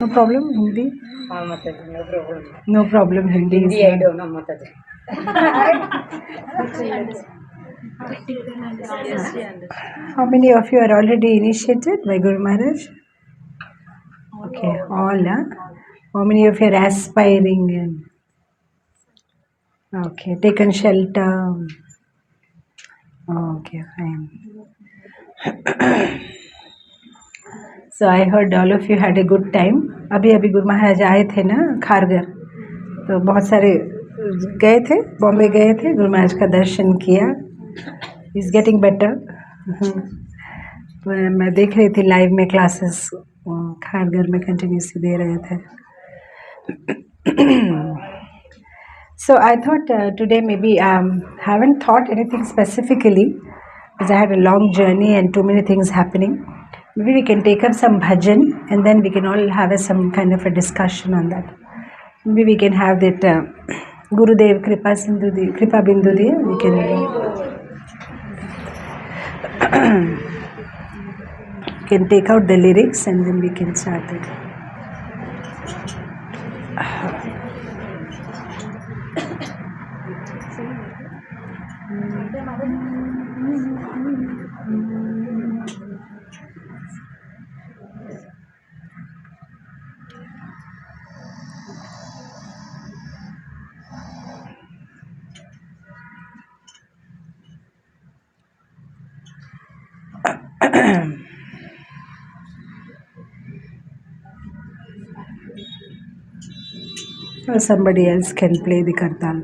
No problem, Hindi. हाँ माताजी, no problem. No problem, Hindi. Hindi I don't know माताजी. How many of you are already initiated by Guru Maharaj? Okay, all. Huh? How many of you are aspiring? Okay, taken shelter. Okay, fine. So I heard all of you had a good time. अभी अभी गुरु महाराज आए थे ना खारगर, तो बहुत सारे गए थे, बॉम्बे गए थे, गुरु महाराज का दर्शन किया. Is getting better. मैं देख रही थी लाइव में क्लासेस खारगर में कंटिन्यूसली दे रहे थे. So I thought today maybe haven't thought anything specifically because I had a long journey and too many things happening. Maybe we can take up some bhajan and then we can all have some kind of a discussion on that. Maybe we can have that Gurudev Kripa Bindu Diya. We can take out the lyrics and then we can start it. Or somebody else can play the kartal.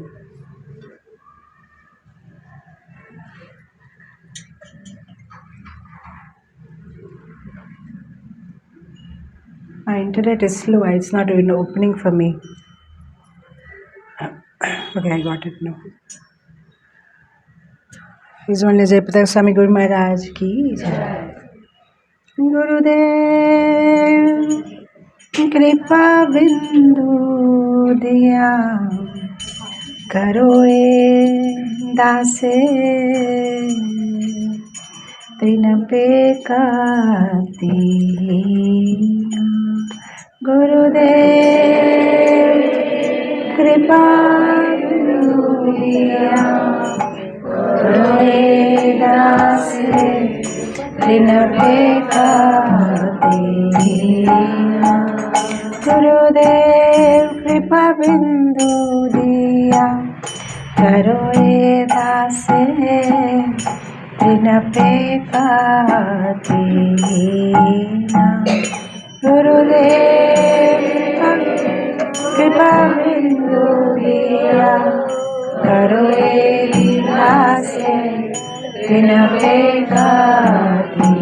My internet is slow. It's not even opening for me. Okay, I got it now. Is only Jayapataka Swami Guru Maharaj ki jai. Gurudev Kripa Bindu Diya Karoe Dase Trinape Kati Gurudev Kripa Bindu Diya Karoe Dase Trinape Kati Gurudev Kripa Bindu Diya Karoe Dase Trinape Kati Gurudev Kripa Bindu Diya Karoe Dase Trinape Kati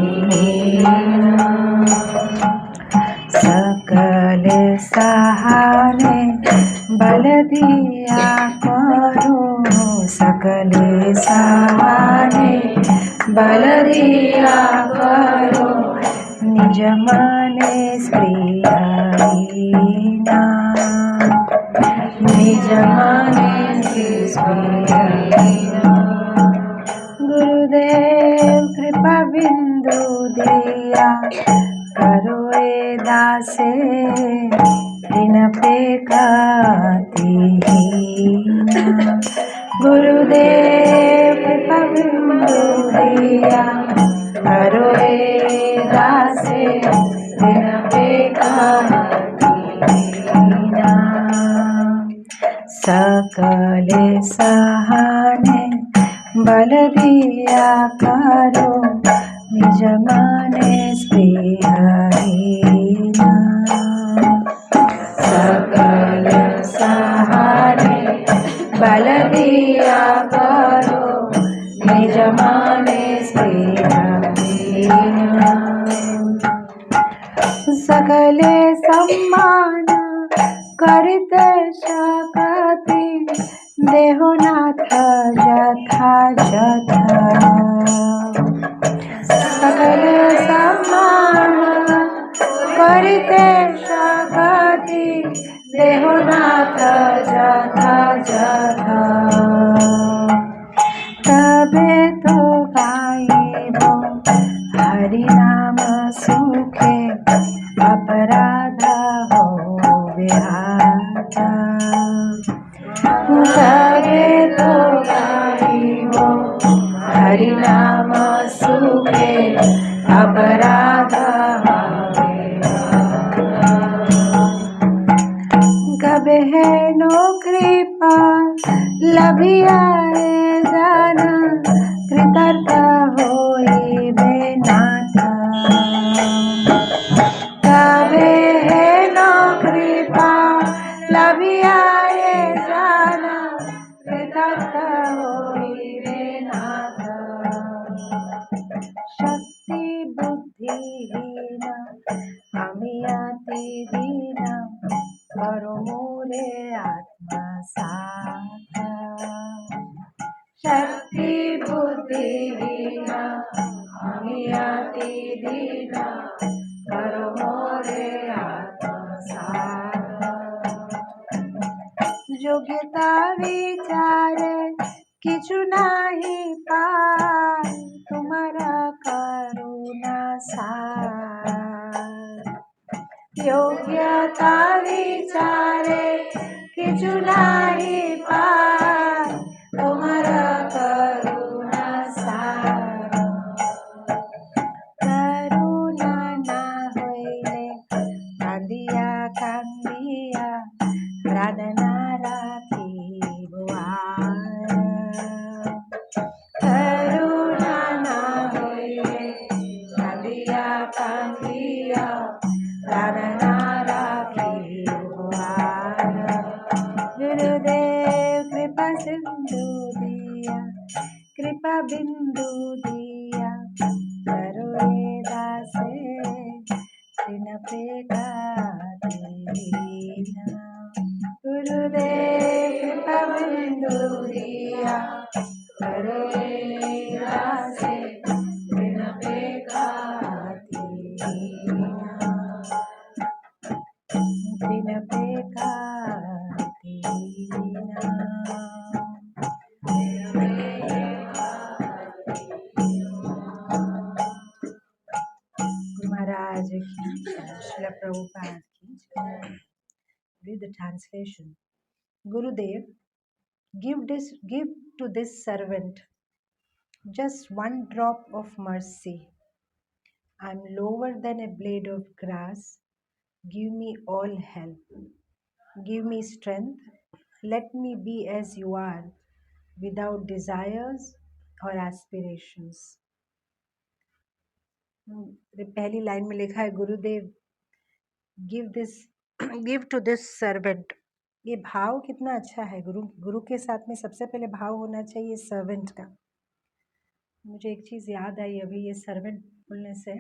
सकल सहाने बल दिया करो सकल सहाने बल दिया करो निज मने स्प्रियहीना निज मने स्प्रियहीना गुरुदेव कृपा बिंदु दिया करोए दासे ट्रिनपे कति गुरुदेव कृपा बिंदु दिया करोए दासे ट्रिनपे कति सकल सहाने बल दिया करो निज मने स्प्रियहीना सकल सहारे बल दिया करो निज मने स्प्रियहीना सकले सम्मान करते शकति देहनाथ जथा जथा सकल सम्मान करते शकति देहनाथ जथा जथा तबे तो गाइब हरि नाम सुखे अपराध अब है नो कृपा लभियाए जाना कृतर्थ होइबे नाथ तबे है नो कृपा लभियाए जाना कृतर्थ होइबे नाथ शक्ति बुद्धिहीन আমি আতি দীনা করো মোরে আত্মা সাথা শক্তি বুদ্ধিহীনা আমি আতি দীনা করো মোরে আত্মা সাথা যোগ্যতা বিচারে কিছু নাহি পাই তোমারা করুণা সার योग्यता विचारे किछु नाही पाय तुम्हारा करुणा सार करुणा ना होइले कांदिया कांदिया प्रार्थना राखिबो करुणा ना होइले कांदिया कांदिया प्रार्थना राखिबो गुरुदेव कृपा सिंधु दिया कृपा बिंदु दिया करो रे दासे दिन पे दीना गुरुदेव कृपा बिंदु दिया करो रे दासे दिन पे दीना दिन पे दीना Guru Maharaj ki Srila Prabhupada ki read the translation. Gurudev, give to this servant just one drop of mercy. I am lower than a blade of grass. Give me all help. Give me strength. Let me be as you are, without desires or aspirations. पहली line में लिखा है गुरुदेव give to this servant. ये भाव कितना अच्छा है. गुरु के साथ में सबसे पहले भाव होना चाहिए सर्वेंट का. मुझे एक चीज़ याद आई अभी ये सर्वेंट बोलने से.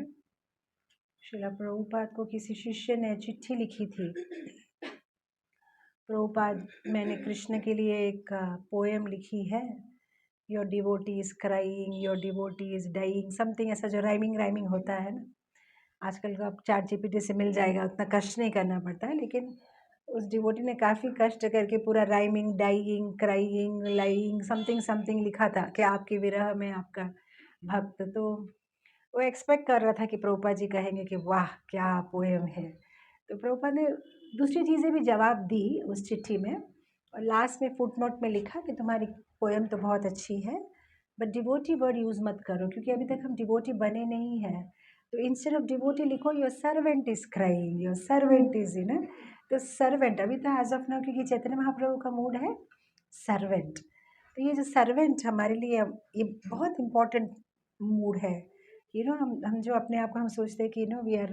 श्रीला प्रभुपाद को किसी शिष्य ने चिट्ठी लिखी थी. प्रभुपाद, मैंने कृष्ण के लिए एक पोएम लिखी है. Your devotee is crying, your devotee is dying, something ऐसा जो राइमिंग होता है ना. आजकल का चैट जीपीटी से मिल जाएगा, उतना कष्ट नहीं करना पड़ता है. लेकिन उस डिवोटी ने काफ़ी कष्ट करके पूरा rhyming, dying, crying, lying, something लिखा था कि आपके विरह में आपका भक्त. तो वो एक्सपेक्ट कर रहा था कि प्रभुपाद जी कहेंगे कि वाह क्या पोएम है. तो प्रभुपाद ने दूसरी चीज़ें भी जवाब दी उस चिट्ठी में, और लास्ट में फुटनोट में लिखा कि तुम्हारी पोएम तो बहुत अच्छी है, बट डिवोटी वर्ड यूज़ मत करो, क्योंकि अभी तक हम डिवोटी बने नहीं हैं. तो इंस्टेड ऑफ डिवोटी लिखो your servant is crying, your servant is in. तो सर्वेंट अभी तो एज ऑफ नाउ, क्योंकि चैतन्य महाप्रभु का मूड है सर्वेंट. तो ये जो सर्वेंट हमारे लिए ये बहुत इम्पोर्टेंट मूड है. हम जो अपने आप को हम सोचते हैं कि we are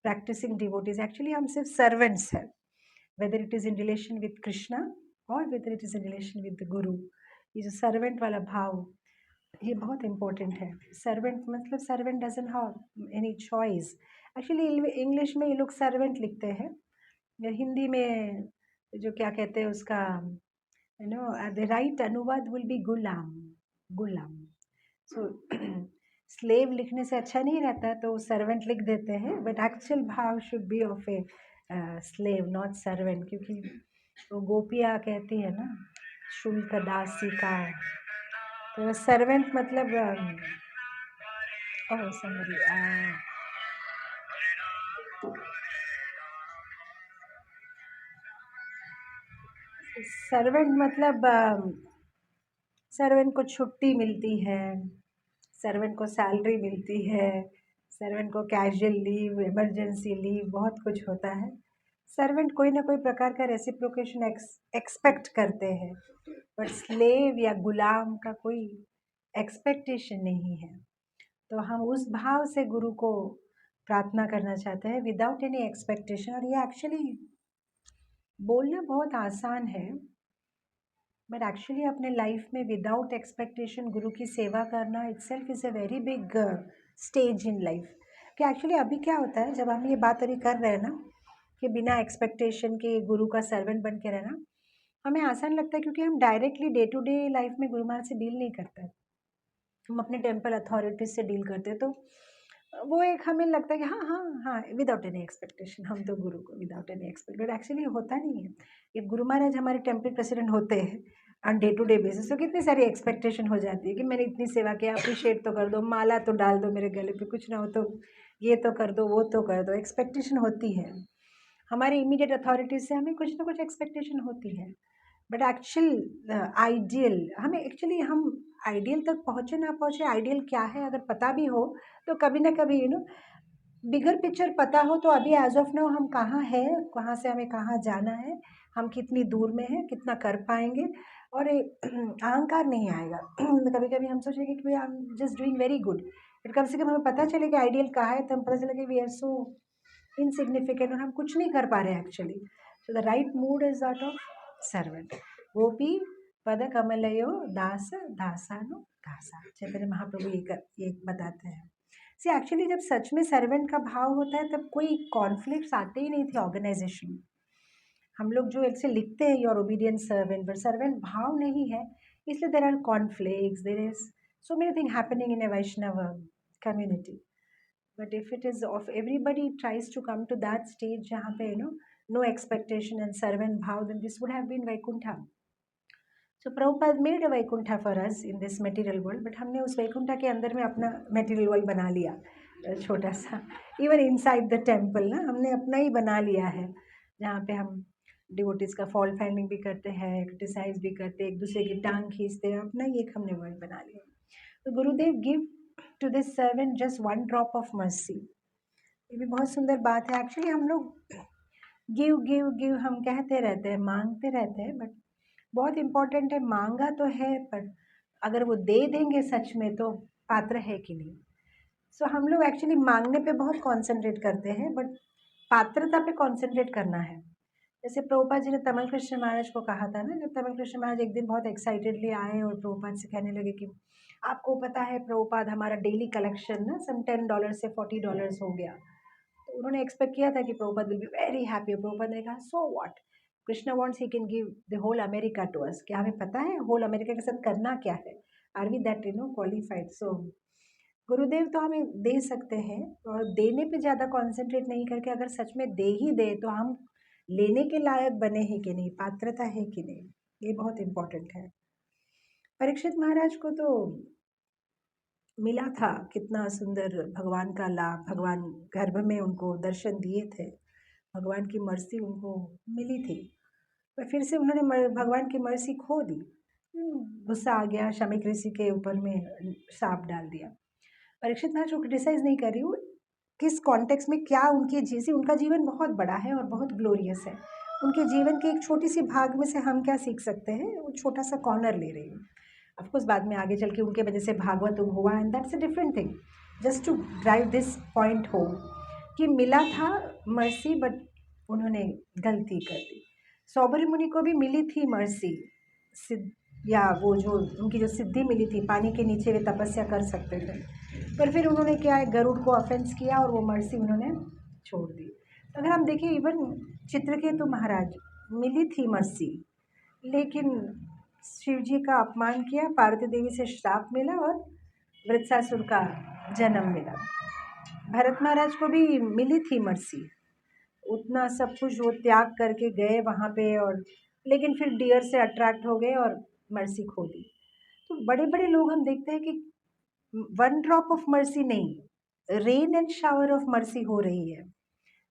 practising devotees, actually हम सिर्फ सर्वेंट्स हैं. Whether it is in relation with Krishna और whether it is in relation with the guru. ये जो सर्वेंट वाला भाव ये बहुत इम्पोर्टेंट है. सर्वेंट मतलब servant doesn't have any choice. Actually English में ये लोग सर्वेंट लिखते हैं, या हिंदी में जो क्या कहते हैं उसका द राइट अनुवाद will be Ghulam. So slave लिखने से अच्छा नहीं रहता, तो सर्वेंट लिख देते हैं, बट एक्चुअल भाव should be of a slave, not servant. क्योंकि वो गोपियाँ कहती है ना शुल्क दासी का. तो सर्वेंट मतलब सर्वेंट मतलब सर्वेंट को छुट्टी मिलती है, सर्वेंट को सैलरी मिलती है, सर्वेंट को कैजुअल लीव, इमरजेंसी लीव, बहुत कुछ होता है. सर्वेंट कोई ना कोई प्रकार का रेसिप्रोकेशन एक्सपेक्ट करते हैं, बट स्लेव या गुलाम का कोई एक्सपेक्टेशन नहीं है। तो हम उस भाव से गुरु को प्रार्थना करना चाहते हैं विदाउट एनी एक्सपेक्टेशन। और ये एक्चुअली बोलना बहुत आसान है, बट एक्चुअली अपने लाइफ में विदाउट एक्सपेक्टेशन गुरु की सेवा करना itself is a very big stage in life. कि एक्चुअली अभी क्या होता है, जब हम ये बात अभी कर रहे हैं ना कि बिना एक्सपेक्टेशन के गुरु का सर्वेंट बन के रहना हमें आसान लगता है, क्योंकि हम directly day to day life में गुरु महाराज से डील नहीं करते। हम अपने टेम्पल अथॉरिटीज से डील करते हैं, तो वो एक हमें लगता है कि हाँ हाँ हाँ विदाउट एनी एक्सपेक्टेशन हम तो गुरु को without any expect, but actually होता नहीं है। ये गुरु महाराज हमारे टेम्पल प्रेसिडेंट होते हैं on day to day basis, तो कितनी सारी एक्सपेक्टेशन हो जाती है कि मैंने इतनी सेवा किया, अप्रिशिएट तो कर दो, माला तो डाल दो मेरे गले पे, कुछ ना हो तो ये तो कर दो, वो तो कर दो, एक्सपेक्टेशन होती है। हमारे इमीडिएट अथॉरिटीज से हमें कुछ ना कुछ एक्सपेक्टेशन होती है, बट एक्चुअल आइडियल हमें एक्चुअली हम आइडियल तक पहुँचे ना पहुँचे, आइडियल क्या है अगर पता भी हो तो कभी ना कभी बिगर पिक्चर पता हो तो अभी एज ऑफ नाउ हम कहाँ हैं, कहाँ से हमें कहाँ जाना है, हम कितनी दूर में हैं, कितना कर पाएंगे, और अहंकार नहीं आएगा। कभी कभी हम सोचेंगे कि I am just doing very good, but कम से कम हमें पता चले कि आइडियल कहाँ है, तो हम पता चले कि वी आर सो इनसिग्निफिकेंट और हम कुछ नहीं कर पा रहे हैं actually. So the right mood is that of servant. गोपी पद कमलयो दास दासानु दासा, चैतन्य महाप्रभु ये बताते हैं। सी एक्चुअली जब सच में सर्वेंट का भाव होता है तब कोई कॉन्फ्लिक्ट्स आते ही नहीं थे ऑर्गेनाइजेशन में। हम लोग जो ऐसे लिखते हैं your obedient servant, but servant भाव नहीं है, इसलिए there are conflicts, there is so many thing happening in a Vaishnava community. But if it is of everybody tries to come to that stage जहाँ पे no expectation and servant bhav, then this would have been Vaikuntha. So Prabhupada made a Vaikuntha for us in this material world, but हमने उस वैकुंठा के अंदर में अपना material world बना लिया, छोटा सा। Even inside the temple ना हमने अपना ही बना लिया है, जहाँ पे हम डिवोटीज का फॉल्ट फाइंडिंग भी करते हैं, क्रिटिसाइज भी करते हैं, एक दूसरे की टांग खींचते हैं, अपना ही एक हमने वर्ल्ड बना लिया। तो Gurudev give to this servant just one drop of mercy. ये भी बहुत सुंदर बात है। एक्चुअली हम लोग गिव गिव गिव हम कहते रहते हैं, मांगते रहते हैं, बट बहुत इम्पोर्टेंट है, मांगा तो है पर अगर वो दे देंगे सच में तो पात्र है कि नहीं। सो हम लोग एक्चुअली मांगने पे बहुत कॉन्सेंट्रेट करते हैं, बट पात्रता पे कॉन्सेंट्रेट करना है। जैसे प्रभुपाद जी ने तमिल कृष्ण महाराज को कहा था ना, जब तमिल कृष्ण महाराज एक दिन बहुत एक्साइटेडली आए और प्रभुपाद से कहने लगे कि आपको पता है प्रभुपाद हमारा डेली कलेक्शन ना सम $10 से $40 हो गया। तो उन्होंने एक्सपेक्ट किया था कि Prabhupada will be very happy. Prabhupada ने कहा so what, Krishna wants he can give the whole America to us. क्या हमें पता है होल अमेरिका के साथ करना क्या है? Are we that qualified? So Gurudev तो हमें दे सकते हैं, और देने पे ज़्यादा कॉन्सेंट्रेट नहीं करके अगर सच में दे ही दे तो हम लेने के लायक बने हैं कि नहीं, पात्रता है कि नहीं, ये बहुत इम्पोर्टेंट है। परीक्षित महाराज को तो मिला था कितना सुंदर भगवान का लाभ, भगवान गर्भ में उनको दर्शन दिए थे, भगवान की मर्सी उनको मिली थी, पर फिर से उन्होंने भगवान की मर्सी खो दी। गुस्सा आ गया, शमिक ऋषि के ऊपर में सांप डाल दिया। परीक्षित महाराज को क्रिटिसाइज नहीं कर रही हूँ, किस कॉन्टेक्स्ट में क्या उनकी जैसे उनका जीवन बहुत बड़ा है और बहुत ग्लोरियस है, उनके जीवन के एक छोटी सी भाग में से हम क्या सीख सकते हैं, वो छोटा सा कॉर्नर ले रही हूँ। ऑफकोर्स बाद में आगे चल के उनके वजह से भागवत हुआ, and that's a different thing, just to drive this point home कि मिला था मर्सी बट उन्होंने गलती कर दी। सौबरी मुनि को भी मिली थी मर्सी, या वो जो उनकी जो सिद्धि मिली थी, पानी के नीचे वे तपस्या कर सकते थे, पर फिर उन्होंने क्या है, गरुड़ को ऑफेंस किया और वो मर्सी उन्होंने छोड़ दी। तो अगर हम देखिए इवन चित्रकेतु महाराज मिली थी मर्सी, लेकिन शिव जी का अपमान किया, पार्वती देवी से श्राप मिला और वृत्सासुर का जन्म मिला। भरत महाराज को भी मिली थी मर्सी, उतना सब कुछ वो त्याग करके गए वहाँ पे, और लेकिन फिर डियर से अट्रैक्ट हो गए और मर्सी खो दी। तो बड़े बड़े लोग हम देखते हैं कि वन ड्रॉप ऑफ मर्सी नहीं, rain and shower of mercy हो रही है,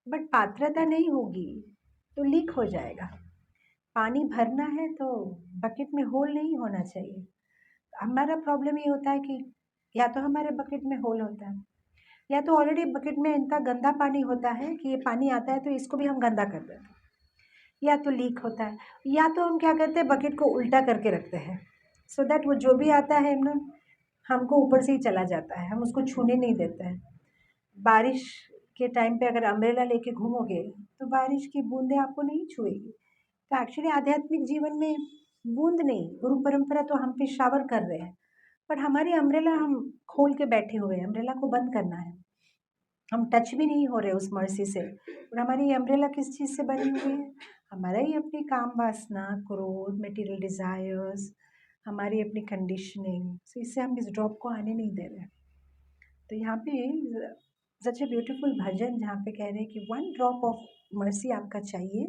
बट पात्रता नहीं होगी तो लीक हो जाएगा। पानी भरना है तो बकेट में होल नहीं होना चाहिए। हमारा प्रॉब्लम ये होता है कि या तो हमारे बकेट में होल होता है, या तो ऑलरेडी बकेट में इतना गंदा पानी होता है कि ये पानी आता है तो इसको भी हम गंदा कर देते हैं, या तो लीक होता है, या तो हम क्या करते हैं बकेट को उल्टा करके रखते हैं, सो दैट वो जो भी आता है ना हमको ऊपर से ही चला जाता है, हम उसको छूने नहीं देते हैं। बारिश के टाइम पे अगर अम्ब्रेला लेके घूमोगे तो बारिश की बूंदें आपको नहीं छुएगी। तो एक्चुअली आध्यात्मिक जीवन में बूंद नहीं, गुरु परंपरा तो हम पे शावर कर रहे हैं, पर हमारी अम्ब्रेला हम खोल के बैठे हुए हैं, अम्ब्रेला को बंद करना है। हम टच भी नहीं हो रहे उस मर्सी से। और हमारी ये अम्ब्रेला किस चीज़ से बनी हुई है? हमारा ही अपनी काम वासना, क्रोध, मटेरियल डिज़ायर्स, हमारी अपनी कंडीशनिंग, सो इससे हम इस ड्रॉप को आने नहीं दे रहे हैं। तो यहाँ पे सच ए ब्यूटीफुल भजन जहाँ पे कह रहे हैं कि वन ड्रॉप ऑफ मर्सी आपका चाहिए,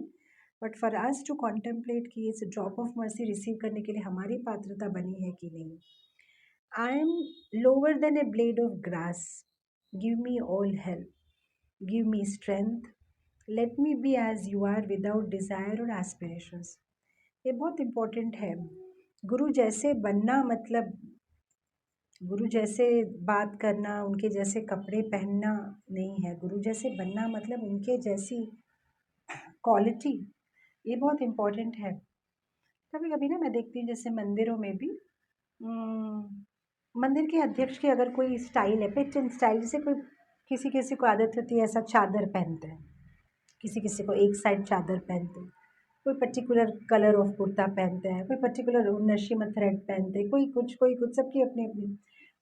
but for us to contemplate कि इस ड्रॉप ऑफ मर्सी रिसीव करने के लिए हमारी पात्रता बनी है कि नहीं। I am lower than a blade of grass, give me all help, give me strength, let me be as you are without desire और एस्पिरेशंस। ये बहुत इम्पोर्टेंट है। गुरु जैसे बनना मतलब गुरु जैसे बात करना, उनके जैसे कपड़े पहनना नहीं है। गुरु जैसे बनना मतलब उनके जैसी क्वालिटी, ये बहुत इम्पोर्टेंट है। कभी कभी ना मैं देखती हूँ जैसे मंदिरों में भी मंदिर के अध्यक्ष की अगर कोई स्टाइल है, पेटर्न स्टाइल, जैसे कोई किसी किसी को आदत होती है ऐसा चादर पहनते हैं, किसी किसी को एक साइड चादर पहनते हैं, कोई पर्टिकुलर कलर ऑफ कुर्ता पहनते हैं, कोई पर्टिकुलर नशीम थ्रेड पहनते हैं, कोई कुछ, सबकी अपनी अपनी।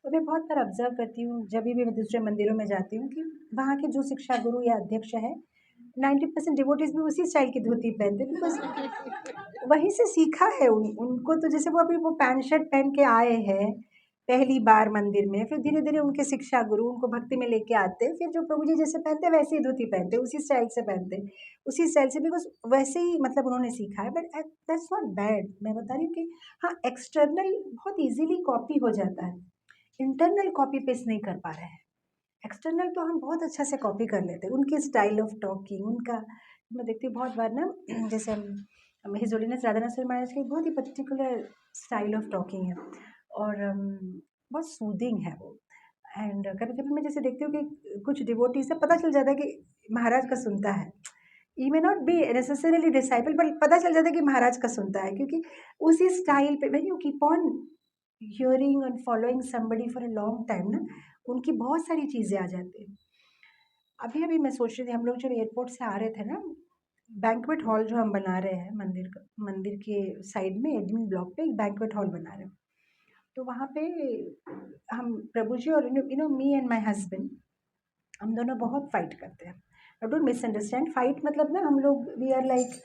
तो मैं बहुत बार ऑब्जर्व करती हूँ जब भी मैं दूसरे मंदिरों में जाती हूँ कि वहाँ के जो शिक्षा गुरु या अध्यक्ष है 90% डिवोटीज भी उसी स्टाइल की धोती पहनते हैं, बिकॉज वहीं से सीखा है उनको। तो जैसे वो अभी वो पैंट शर्ट पहन के आए हैं पहली बार मंदिर में, फिर धीरे धीरे उनके शिक्षा गुरु उनको भक्ति में लेके आते हैं, फिर जो प्रभु जी जैसे पहनते हैं वैसे ही धोती पहनते हैं, उसी स्टाइल से पहनते हैं, उसी स्टाइल से, बिकॉज वैसे ही मतलब उन्होंने सीखा है। But that's not bad. मैं बता रही हूँ कि हाँ, एक्सटर्नल बहुत इजीली कॉपी हो जाता है, इंटरनल कॉपी पेस्ट नहीं कर पा रहे हैं। एक्सटर्नल तो हम बहुत अच्छा से कॉपी कर लेते हैं, उनके स्टाइल ऑफ टॉकिंग, उनका। मैं देखती हूँ बहुत बार ना जैसे हम हिज होलीनेस राधा नाथ महाराज की बहुत ही पर्टिकुलर स्टाइल ऑफ टॉकिंग है, और बहुत सूदिंग है वो। एंड कभी कभी मैं जैसे देखती हूँ कि कुछ डिवोटी से पता चल जाता है कि महाराज का सुनता है, he may not be necessarily disciple, but पता चल जाता है कि महाराज का सुनता है, क्योंकि उसी स्टाइल पे when you keep on hearing and following somebody for a long time ना, उनकी बहुत सारी चीज़ें आ जाती हैं। अभी अभी मैं सोच रही थी, हम लोग जब एयरपोर्ट से आ रहे थे ना, बैंक्वेट हॉल जो हम बना रहे हैं मंदिर का, मंदिर के साइड में एडमिन ब्लॉक पे एक बैंक्वेट हॉल बना रहे हैं। तो वहाँ पे हम प्रभु जी और मी एंड माय हस्बैंड, हम दोनों बहुत फाइट करते हैं। डोंट मिसअंडरस्टैंड, फाइट मतलब ना हम लोग we are like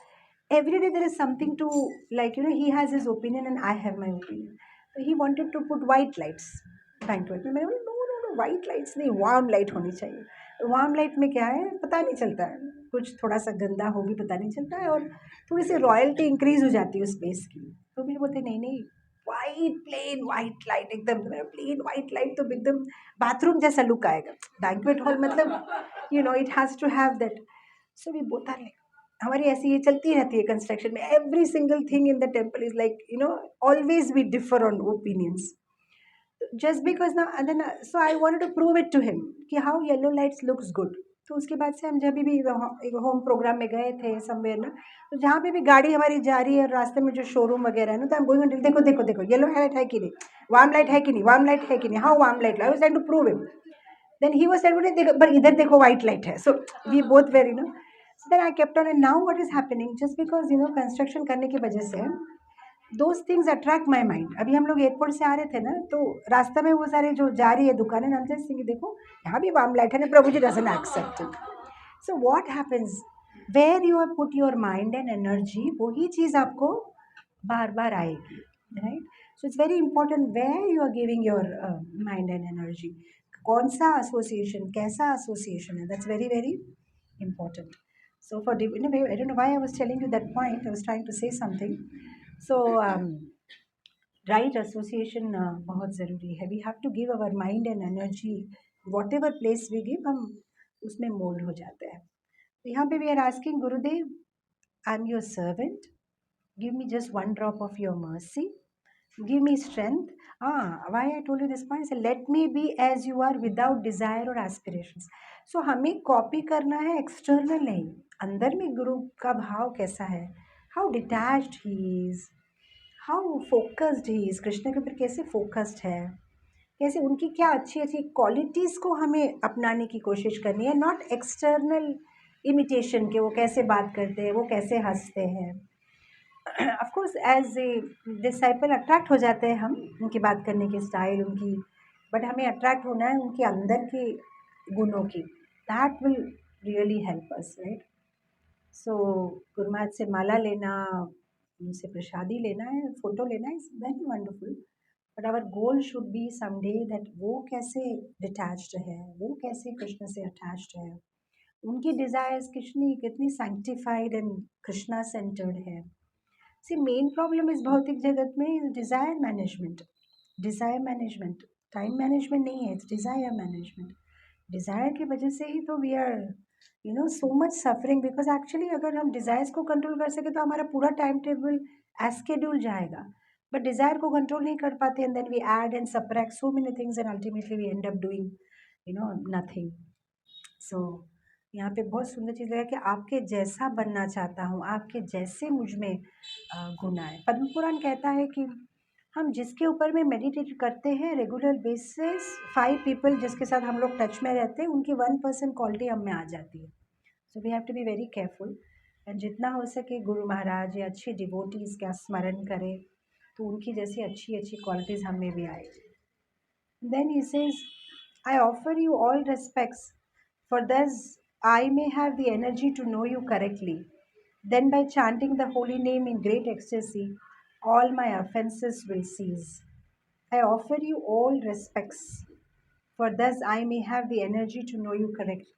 every day there is something to, like he has his opinion and I have my opinion. So he wanted to put white lights banquet में। मैंने बोला no white lights नहीं, warm light होनी चाहिए। Warm light में क्या है पता नहीं चलता है, कुछ थोड़ा सा गंदा हो भी पता नहीं चलता है, और थोड़ी सी रॉयल्टी इंक्रीज हो जाती है उस स्पेस की। तो भी बोलते नहीं नहीं, वाइट प्लेन वाइट लाइट, एकदम प्लेन वाइट लाइट तो एकदम बाथरूम जैसा लुक आएगा। बैंक्वेट हॉल मतलब it has to have that. So we both are, हमारी ऐसी ये चलती रहती है कंस्ट्रक्शन में, every single thing in the temple is like always we differ on opinions, just because ना। Then so I wanted to prove it to him कि how yellow lights looks good. तो उसके बाद से हम जब भी एक होम प्रोग्राम में गए थे समवेयर ना, तो जहाँ पे भी गाड़ी हमारी जा रही है और रास्ते में जो शोरूम वगैरह है ना, तो हम गोइंग देखो देखो देखो येलो लाइट है कि नहीं, वार्म लाइट है कि नहीं, वार्म लाइट है कि नहीं, how warm light, I was trying to prove it. Then he was saying देखो पर इधर देखो व्हाइट लाइट है। So we both were so then I kept on, and now what is happening, just because construction करने की वजह से those things attract my mind. अभी हम लोग एयरपोर्ट से आ रहे थे ना, तो रास्ते में वो सारे जो जा रही है दुकानें, हम जस्ट थिंकिंग देखो यहाँ भी वार्म लाइट है ना, Prabhu ji doesn't accept it. So what happens, where you have put your mind and energy, वही चीज़ आपको बार बार आएगी, right. So it's very important where you are giving your mind and energy, कौन सा एसोसिएशन, कैसा एसोसिएशन है, that's very very important. So for I don't know why I was telling you that point. I was trying to say something. So right association बहुत ज़रूरी है. We have to give our mind and energy, whatever place we give, हम उसमें mould हो जाते हैं. तो यहाँ पे we are asking Gurudev, I'm your servant. Give me just one drop of your mercy. give me strength. Why I told you this point is let me be as you are without desire or aspirations. So हमें copy करना है, external नहीं. अंदर में गुरु का भाव कैसा है, how detached he is, how focused he is, Krishna के ऊपर कैसे फोकस्ड है, कैसे उनकी क्या अच्छी अच्छी क्वालिटीज़ को हमें अपनाने की कोशिश करनी है, नॉट एक्सटर्नल इमिटेशन के वो कैसे बात करते हैं, वो कैसे हंसते हैं. Of course as a disciple attract हो जाते हैं हम उनकी बात करने की स्टाइल उनकी, बट हमें अट्रैक्ट होना है उनके अंदर के गुणों की. That will really help us, right. So Guru Maharaj से माला लेना, उनसे प्रसादी लेना है, फोटो लेना is very wonderful. But our goal should be someday that वो कैसे डिटैच्ड है, वो कैसे कृष्ण से अटैच्ड है, उनकी डिजायर्स कितनी सैंक्टिफाइड एंड कृष्णा सेंटर्ड है. सी मेन प्रॉब्लम इस भौतिक जगत में is desire management. Desire management, time management नहीं है, इट्स डिजायर मैनेजमेंट. डिजायर की वजह से ही तो we are so much suffering, because actually अगर हम डिजायर्स को कंट्रोल कर सके तो हमारा पूरा टाइम टेबल एज स्केड्यूल जाएगा. बट डिजायर को कंट्रोल नहीं कर पाते and then we add and subtract so many things and ultimately we end up doing nothing. So यहाँ पे बहुत सुंदर चीज़ लगा कि आपके जैसा बनना चाहता हूँ, आपके जैसे मुझ में गुण आए. पद्म पुराण कहता है कि हम जिसके ऊपर में मेडिटेट करते हैं रेगुलर बेसिस, 5 पीपल जिसके साथ हम लोग टच में रहते हैं उनकी 1% क्वालिटी हम में आ जाती है. So we have to be very careful and जितना हो सके गुरु महाराज या अच्छे डिवोटीज़ का स्मरण करें तो उनकी जैसी अच्छी अच्छी क्वालिटीज़ हम में भी आए. Then he says, I offer you all respects, for thus I may have the energy to know you correctly. Then, by chanting the holy name in great ecstasy, all my offenses will cease. I offer you all respects, for thus I may have the energy to know you correctly.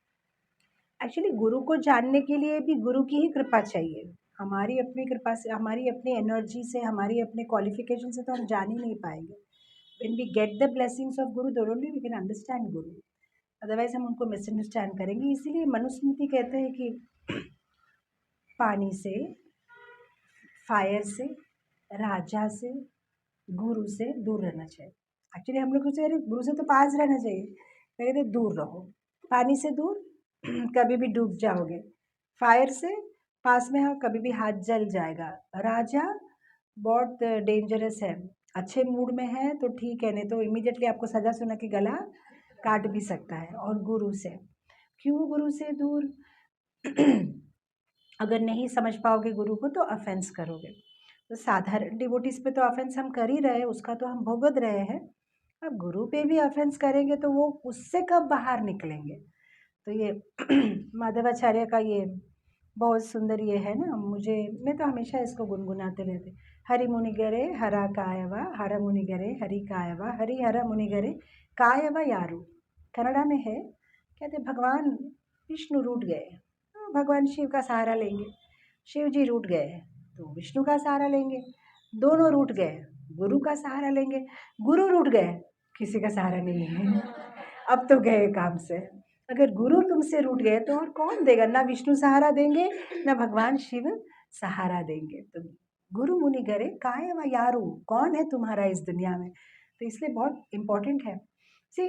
Actually गुरु को जानने के लिए भी गुरु की ही कृपा चाहिए. हमारी अपनी कृपा से, हमारी अपनी एनर्जी से, हमारी अपने क्वालिफिकेशन से तो हम जान ही नहीं पाएंगे. when we get the blessings of Guru, then only we can understand Guru. Otherwise हम उनको मिसअंडरस्टैंड करेंगे. इसीलिए मनुस्मृति कहते हैं कि पानी से, फायर से, राजा से, गुरु से दूर रहना चाहिए. एक्चुअली हम लोग सोचते हैं गुरु से तो पास रहना चाहिए, कहते दूर रहो. पानी से दूर कभी भी डूब जाओगे. फायर से पास में हो कभी भी हाथ जल जाएगा. राजा बहुत डेंजरस है. अच्छे मूड में है तो ठीक है, नहीं तो इमीडिएटली आपको सजा सुना के गला काट भी सकता है. और गुरु से क्यों गुरु से दूर? अगर नहीं समझ पाओगे गुरु को तो ऑफेंस करोगे. तो साधारण डिवोटीज पे तो ऑफेंस हम कर ही रहे हैं, उसका तो हम भुगत रहे हैं. अब गुरु पे भी ऑफेंस करेंगे तो वो उससे कब बाहर निकलेंगे? तो ये माधवाचार्य का ये बहुत सुंदर ये है ना. मैं तो हमेशा इसको गुनगुनाते रहते. हरि मुनि गरे हरा कायवा, हर मुनि गरे हरि कायवा, हरि हर मुनि गरे कायवा यारू. कन्नड़ा में है, कहते भगवान विष्णु रूठ गए, भगवान शिव का सहारा लेंगे. शिव जी रूठ गए तो विष्णु का सहारा लेंगे. दोनों रूठ गए, गुरु का सहारा लेंगे. गुरु रूठ गए, किसी का सहारा नहीं है. अब तो गए काम से. अगर गुरु तुमसे रूठ गए तो और कौन देगा? ना विष्णु सहारा देंगे, ना भगवान शिव सहारा देंगे. तो गुरु मुनि गरे काय व यारू, कौन है तुम्हारा इस दुनिया में? तो इसलिए बहुत इम्पोर्टेंट है. सी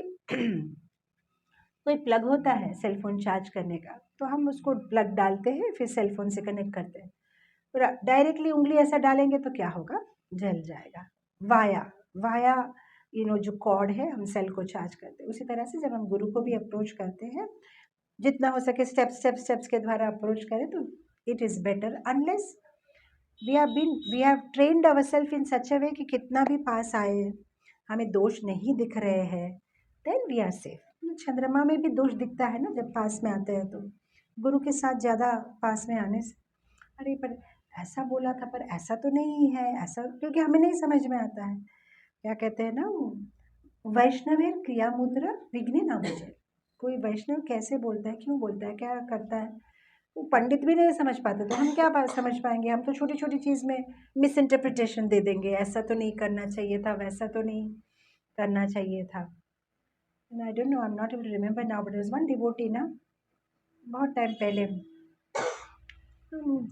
कोई प्लग होता है सेलफोन चार्ज करने का, तो हम उसको प्लग डालते हैं फिर सेलफोन से कनेक्ट करते हैं. तो डायरेक्टली उंगली ऐसा डालेंगे तो क्या होगा? जल जाएगा. वाया वाया जो कॉर्ड है हम सेल को चार्ज करते हैं. उसी तरह से जब हम गुरु को भी अप्रोच करते हैं, जितना हो सके स्टेप्स के द्वारा अप्रोच करें तो it is better. Unless we have trained our self in such a way कि कितना भी पास आए, हमें दोष नहीं दिख रहे हैं, देन वी आर सेफ. चंद्रमा में भी दोष दिखता है ना जब पास में आते हैं. तो गुरु के साथ ज़्यादा पास में आने से, अरे पर ऐसा बोला था, पर ऐसा तो नहीं है ऐसा, क्योंकि हमें नहीं समझ में आता है. क्या कहते हैं ना, वैष्णवेर क्रिया मुद्रा विघ्न ना बचे. कोई वैष्णव कैसे बोलता है, क्यों बोलता है, क्या करता है, वो पंडित भी नहीं समझ पाते. तो हम क्या बात समझ पाएंगे? हम तो छोटी छोटी चीज़ में मिस इंटरप्रिटेशन दे देंगे. ऐसा तो नहीं करना चाहिए था, वैसा तो नहीं करना चाहिए था. I don't know, I am not able to remember now, but one devotee ना, बहुत टाइम पहले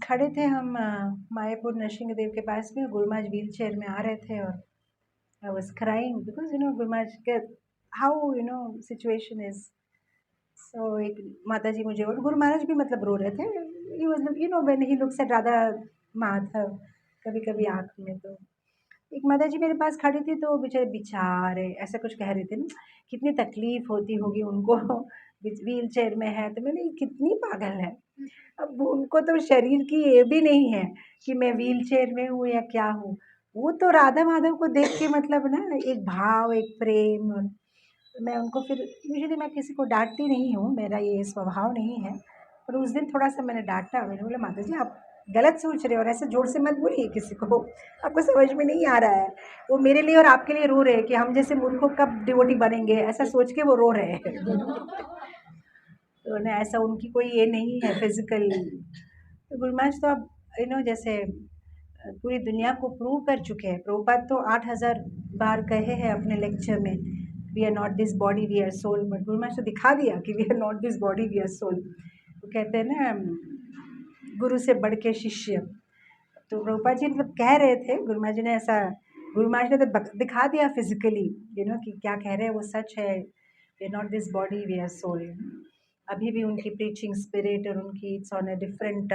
खड़े थे हम मायापुर नरसिंह देव के पास में. गुरु महाराज व्हील चेयर में आ रहे थे और I was crying because Guru Maharaj how situation is. So एक माता जी मुझे और गुरु महाराज भी मतलब रो रहे थे. He was when he looks at Radha Madhav कभी कभी आँख में तो एक माता जी मेरे पास खड़ी थी तो बेचारे ऐसा कुछ कह रहे थे ना कितनी तकलीफ होती होगी उनको व्हील चेयर में है तो मैंने कितनी पागल है अब उनको तो शरीर की ये भी नहीं है कि मैं व्हील चेयर में हूँ या क्या हूँ वो तो राधा माधव को देख के मतलब ना एक भाव एक प्रेम तो मैं उनको फिर यूजुअली मैं किसी को डांटती नहीं हूँ मेरा ये स्वभाव नहीं है पर उस दिन थोड़ा सा मैंने डांटा मैंने बोला माता जी आप गलत सोच रहे हो और ऐसे जोर से मत बोलिए किसी को आपको समझ में नहीं आ रहा है वो मेरे लिए और आपके लिए रो रहे हैं कि हम जैसे मूर्खों कब डिवोटी बनेंगे ऐसा सोच के वो रो रहे हैं तो ना ऐसा उनकी कोई ये नहीं है फिजिकल तो गुरु महाराज तो अब जैसे पूरी दुनिया को प्रूव कर चुके हैं प्रभुपाद तो 8,000 बार कहे हैं अपने लेक्चर में we are not this body we are soul but Guru Maharaj तो दिखा दिया कि we are not this body we are soul वो कहते हैं ना गुरु से बढ़ के शिष्य तो प्रभुपाद जी मतलब कह रहे थे गुरु महाराज जी ने ऐसा गुरु महाराज ने तो दिखा दिया फिजिकली कि क्या कह रहे हैं वो सच है we are not this body we are soul अभी भी उनकी प्रीचिंग स्पिरिट और उनकी it's on a different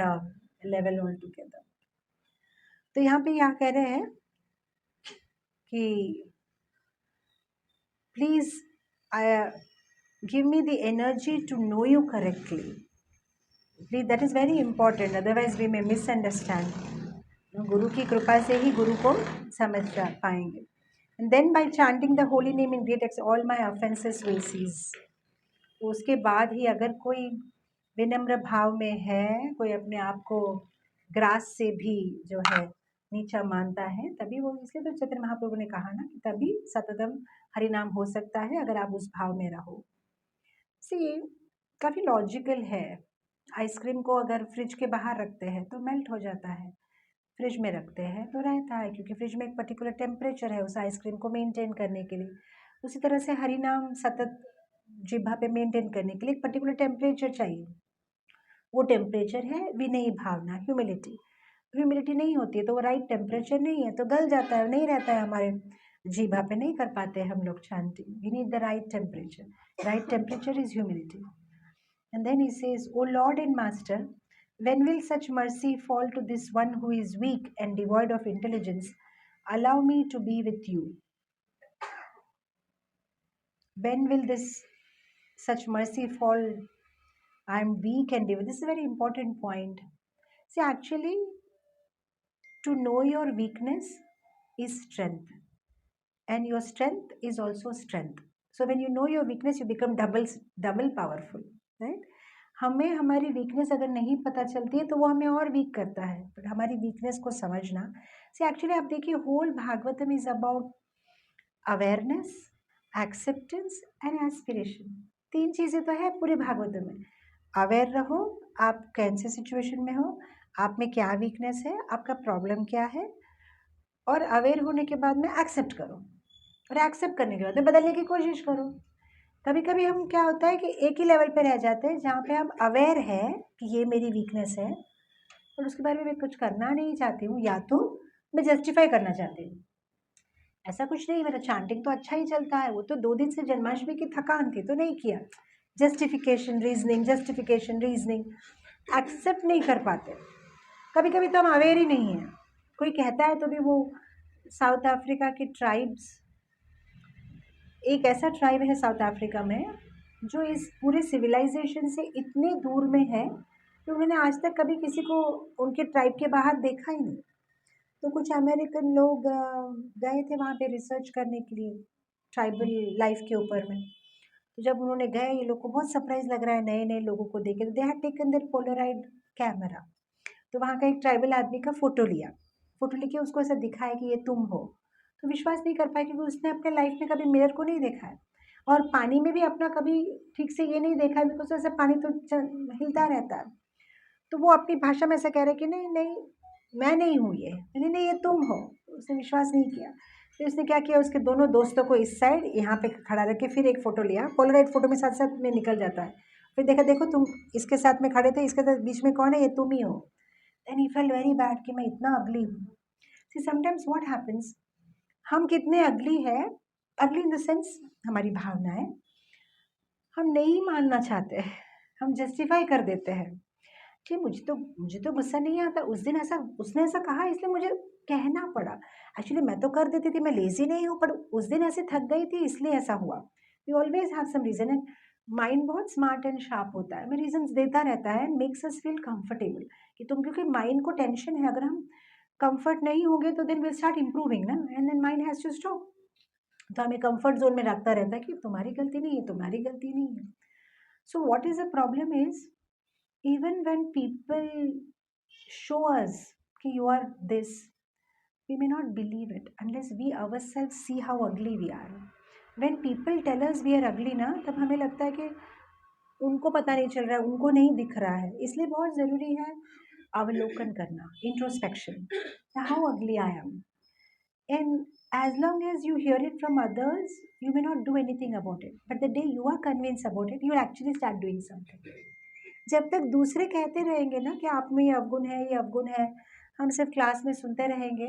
level all together तो यहाँ पे यहाँ कह रहे हैं कि please give me the energy to know you correctly please that is very important otherwise we may misunderstand गुरु की कृपा से ही गुरु को समझ पाएंगे and then by chanting the holy name in great x all my offences will cease तो उसके बाद ही अगर कोई विनम्र भाव में है कोई अपने आप को ग्रास से भी जो है नीचा मानता है तभी वो इसलिए तो चैतन्य महाप्रभु ने कहा ना कि तभी सततम हरिनाम हो सकता है अगर आप उस भाव में रहो सी काफ़ी लॉजिकल है आइसक्रीम को अगर फ्रिज के बाहर रखते हैं तो मेल्ट हो जाता है फ्रिज में रखते हैं तो रहता है क्योंकि फ्रिज में एक पर्टिकुलर टेम्परेचर है उस आइसक्रीम को मेंटेन करने के लिए उसी तरह से हरिनाम सतत जिह्वा पे मेंटेन करने के लिए एक पर्टिकुलर टेम्परेचर चाहिए वो टेम्परेचर है विनयी भावना ह्यूमिलिटी ह्यूमिलिटी नहीं होती है तो वो राइट टेम्परेचर नहीं है तो गल जाता है नहीं रहता है हमारे जीभा पे नहीं कर पाते हम लोग शांति we need the right temperature is humility and then he says O Lord and master when will such mercy fall to this one who is weak and devoid of intelligence allow me to be with you when will this such mercy fall I'm weak and devoid this is a very important point see actually to know your weakness is strength and your strength is also strength so when you know your weakness you become double powerful right हमें हमारी weakness अगर नहीं पता चलती है तो वो हमें और वीक करता है बट हमारी वीकनेस को समझना से एक्चुअली आप देखिए whole Bhagavatam is about awareness acceptance and aspiration तीन चीज़ें तो है पूरे भागवतम में अवेयर रहो आप कैन से सिचुएशन में हो आप में क्या वीकनेस है आपका प्रॉब्लम क्या है और अवेयर होने के बाद में एक्सेप्ट करो और एक्सेप्ट करने के बाद में बदलने की कोशिश करो कभी कभी हम क्या होता है कि एक ही लेवल पे रह जाते हैं जहाँ पे हम अवेयर है कि ये मेरी वीकनेस है और उसके बारे में मैं कुछ करना नहीं चाहती हूँ या तो मैं जस्टिफाई करना चाहती हूँ ऐसा कुछ नहीं मेरा चांटिंग तो अच्छा ही चलता है वो तो 2 दिन से जन्माष्टमी की थकान थी तो नहीं किया जस्टिफिकेशन रीजनिंग एक्सेप्ट नहीं कर पाते कभी कभी तो हम अवेयर ही नहीं है कोई कहता है तो भी वो साउथ अफ्रीका की ट्राइब्स एक ऐसा ट्राइब है साउथ अफ्रीका में जो इस पूरे सिविलाइजेशन से इतने दूर में है कि उन्होंने आज तक कभी किसी को उनके ट्राइब के बाहर देखा ही नहीं तो कुछ अमेरिकन लोग गए थे वहाँ पे रिसर्च करने के लिए ट्राइबल लाइफ के ऊपर में तो जब उन्होंने गए ये लोग को बहुत सरप्राइज लग रहा है नए नए लोगों को देखे तो they had taken their Polaroid camera तो वहाँ का एक ट्राइबल आदमी का फ़ोटो लिया फ़ोटो लेके उसको ऐसा दिखाया कि ये तुम हो तो विश्वास नहीं कर पाया क्योंकि उसने अपने लाइफ में कभी मिरर को नहीं देखा है और पानी में भी अपना कभी ठीक से ये नहीं देखा है बिकॉज ऐसे पानी तो हिलता रहता है तो वो अपनी भाषा में ऐसा कह रहे कि नहीं नहीं मैं नहीं हूँ ये नहीं नहीं ये तुम हो उसने विश्वास नहीं किया फिर उसने क्या किया उसके दोनों दोस्तों को इस साइड यहाँ पे खड़ा रख के फिर एक फ़ोटो लिया पोलराइड फ़ोटो में साथ साथ में निकल जाता है फिर देखा देखो तुम इसके साथ में खड़े थे इसके साथ बीच में कौन है ये तुम ही हो then he felt very bad कि मैं इतना अगली हूँ सी समटाइम्स व्हाट हैपेंस हम कितने अगली है, अगली इन द सेंस हमारी भावनाएं हम नहीं मानना चाहते हैं, हम जस्टिफाई कर देते हैं कि मुझे तो गुस्सा नहीं आता, उस दिन ऐसा उसने ऐसा कहा इसलिए मुझे कहना पड़ा। एक्चुअली मैं तो कर देती थी, मैं लेजी नहीं हूँ, पर उस दिन ऐसे थक गई थी इसलिए ऐसा हुआ। We always have some reason and mind बहुत स्मार्ट एंड शार्प होता है, मैं रीजंस देता रहता है and makes us feel comfortable कि तुम, क्योंकि माइंड को टेंशन है, अगर हम कंफर्ट नहीं होंगे तो देन विल स्टार्ट इम्प्रूविंग ना, and then mind has to stop. तो हमें कंफर्ट जोन में रखता रहता है कि तुम्हारी गलती नहीं है, तुम्हारी गलती नहीं है। So what is the problem is, even when people show us कि you are this, we may not believe it unless we ourselves see how ugly we are. When people tell us we are ugly ना, तब हमें लगता है कि उनको पता नहीं चल रहा है, उनको नहीं दिख रहा है, इसलिए बहुत ज़रूरी है अवलोकन करना, introspection, how ugly I am. And as long as you hear it from others, you may not do anything about it. But the day you are convinced about it, you will actually start doing something. जब तक दूसरे कहते रहेंगे ना कि आप में ये अवगुण है, ये अवगुण है, हम सिर्फ क्लास में सुनते रहेंगे,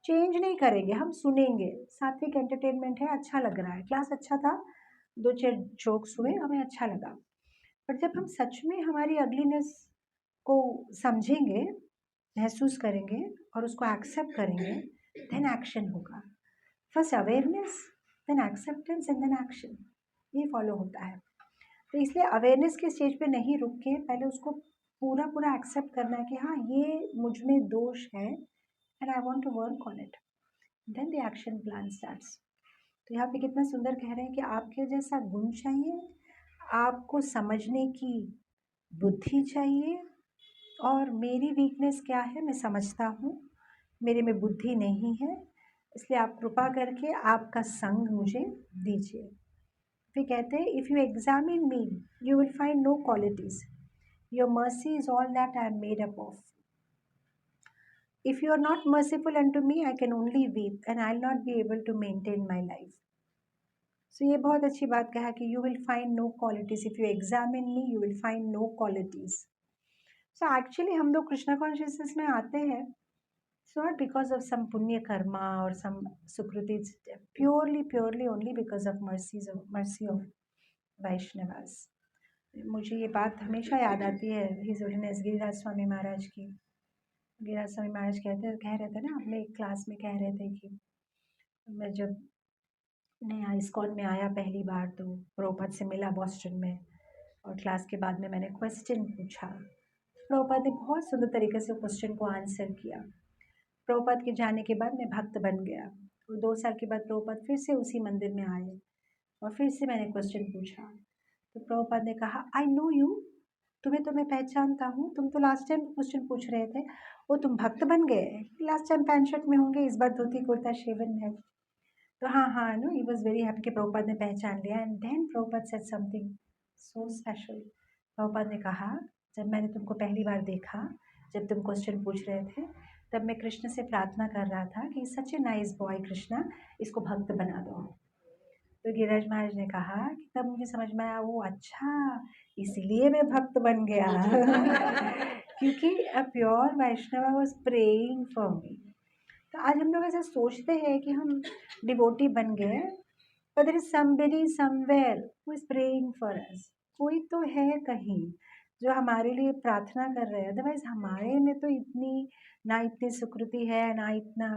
चेंज नहीं करेंगे, हम सुनेंगे, सात्विक एंटरटेनमेंट है, अच्छा लग रहा है, क्लास अच्छा था, 2-4 जोक्स हुए, हमें अच्छा लगा। पर जब हम सच में हमारी अगलीनेस को समझेंगे, महसूस करेंगे और उसको एक्सेप्ट करेंगे, देन एक्शन होगा। First awareness, then acceptance and then action, ये फॉलो होता है। तो इसलिए अवेयरनेस के स्टेज पे नहीं रुक के पहले उसको पूरा पूरा एक्सेप्ट करना है कि हाँ ये मुझ में दोष है and I want to work on it, then the action plan starts. तो यहाँ पे कितना सुंदर कह रहे हैं कि आपके जैसा गुण चाहिए, आपको समझने की बुद्धि चाहिए, और मेरी वीकनेस क्या है मैं समझता हूँ, मेरे में बुद्धि नहीं है, इसलिए आप कृपा करके आपका संग मुझे दीजिए। फिर कहते हैं if you examine me you will find no qualities, your mercy is all that I am made up of. If you are not merciful unto me I can only weep and I will not be able to maintain my life. So ये बहुत अच्छी बात कहा कि you will find no qualities, if you examine me you will find no qualities. So actually हम लोग Krishna consciousness में आते हैं, so not because of some punya karma or some sukriti, it's purely only because of mercy of Vaishnavas. मुझे ये बात हमेशा याद आती है हिज होलीनेस गिरिराज स्वामी महाराज की। गिरिराज स्वामी महाराज कह रहे थे ना, अपने एक क्लास में कह रहे थे कि मैं जब नया इस्कॉन में आया पहली बार तो प्रभुपाद से मिला बॉस्टन में, और क्लास के बाद में मैंने क्वेश्चन पूछा, प्रभुपाद ने बहुत सुंदर तरीके से क्वेश्चन को आंसर किया। प्रभुपाद के जाने के बाद मैं भक्त बन गया, और 2 साल के बाद प्रभुपाद फिर से उसी मंदिर में आए और फिर से मैंने क्वेश्चन पूछा, तो प्रभुपाद ने कहा आई नो यू, तुम्हें तो मैं पहचानता हूँ, तुम तो लास्ट टाइम क्वेश्चन पूछ रहे थे, वो तुम भक्त बन गए, लास्ट टाइम पैंट शर्ट में होंगे, इस बार धोती कुर्ता शेवन है। तो हाँ no, he was very happy कि प्रभुपाद ने पहचान लिया। And then Prabhupada said something so special. Prabhupada ने कहा जब मैंने तुमको पहली बार देखा, जब तुम क्वेश्चन पूछ रहे थे, तब मैं कृष्ण से प्रार्थना कर रहा था कि सच ए नाइस बॉय कृष्णा, इसको भक्त बना दो। तो गिरिराज महाराज ने कहा कि तब मुझे समझ में आया, वो अच्छा इसीलिए मैं भक्त बन गया क्योंकि a pure Vaishnava was praying for me. तो आज हम लोग ऐसा सोचते हैं कि हम डिवोटी बन गए, but there is somebody somewhere who is praying for us. कोई तो है कहीं जो हमारे लिए प्रार्थना कर रहे हैं, अदरवाइज हमारे में तो इतनी ना इतनी सुकृति है ना इतना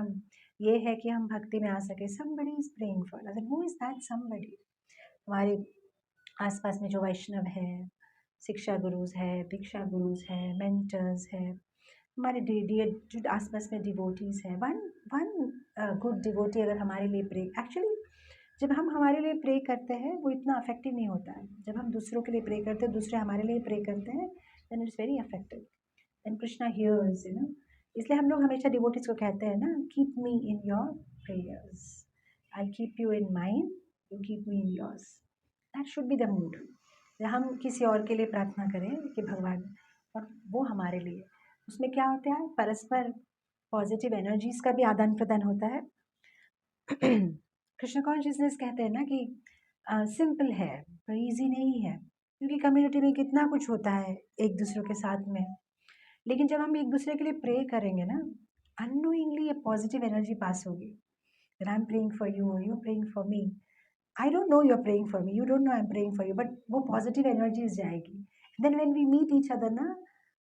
ये है कि हम भक्ति में आ सके। somebody is praying for us, and who is that somebody? हमारे आसपास में जो वैष्णव है, शिक्षा गुरुज है, भिक्षा गुरुज है, मेंटर्स है, हमारे जो आसपास में डिवोटीज है, वन वन गुड डिवोटी अगर हमारे लिए प्रे, एक्चुअली जब हम हमारे लिए प्रे करते हैं वो इतना अफेक्टिव नहीं होता है, जब हम दूसरों के लिए प्रे करते हैं, दूसरे हमारे लिए प्रे करते हैं, then it's very affective, then Krishna hears you know. इसलिए हम लोग हमेशा डिवोटीज को कहते हैं ना, keep me in your prayers, I keep you in mind, you keep me in yours. That should be the mood. हम किसी और के लिए प्रार्थना करें कि भगवान, और वो हमारे लिए, उसमें क्या होता है, परस्पर पॉजिटिव एनर्जीज का भी आदान प्रदान होता है। कृष्ण कॉन्शियसनेस कहते हैं ना कि सिंपल है पर इजी नहीं है, क्योंकि कम्युनिटी में कितना कुछ होता है एक दूसरे के साथ में, लेकिन जब हम एक दूसरे के लिए प्रे करेंगे ना, अननोइंगली ये पॉजिटिव एनर्जी पास होगी, that I'm praying for you or you're praying for me. I don't know you're praying for me, you don't know I'm praying for you, but वो positive energies जाएगी. And then when we meet each other ना,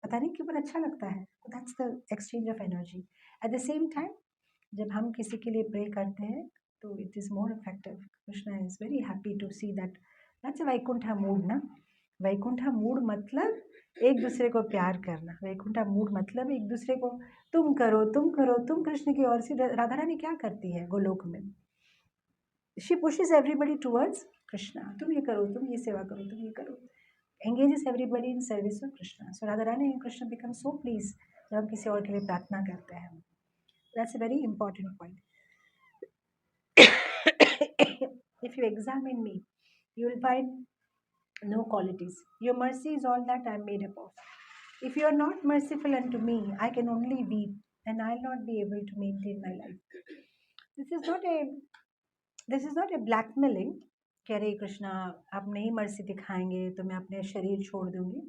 पता नहीं क्यों पर अच्छा लगता है. That's the exchange of energy. At the same time, जब हम किसी के लिए pray करते हैं, तो it is more effective. Krishna is very happy to see that. That's a Vaikuntha mood ना. वैकुंठा मूड मतलब एक दूसरे को प्यार करना. वैकुंठा मूड मतलब एक दूसरे को तुम करो, तुम करो, तुम कृष्ण की ओर से. राधा रानी क्या करती है गोलोक में? She pushes everybody towards Krishna. तुम ये करो, तुम ये सेवा करो, तुम ये करो. engages everybody in service of Krishna. So Radharani and Krishna become so pleased जब हम किसी और के लिए प्रार्थना करते हैं. That's a very important point. If you examine me, you will find no qualities. Your mercy is all that I am made up of. If you are not merciful unto me, I can only weep, and I'll not be able to maintain my life. This is not a blackmailing कि अरे कृष्णा आप नहीं mercy दिखाएंगे तो मैं अपने शरीर छोड़ दूंगी.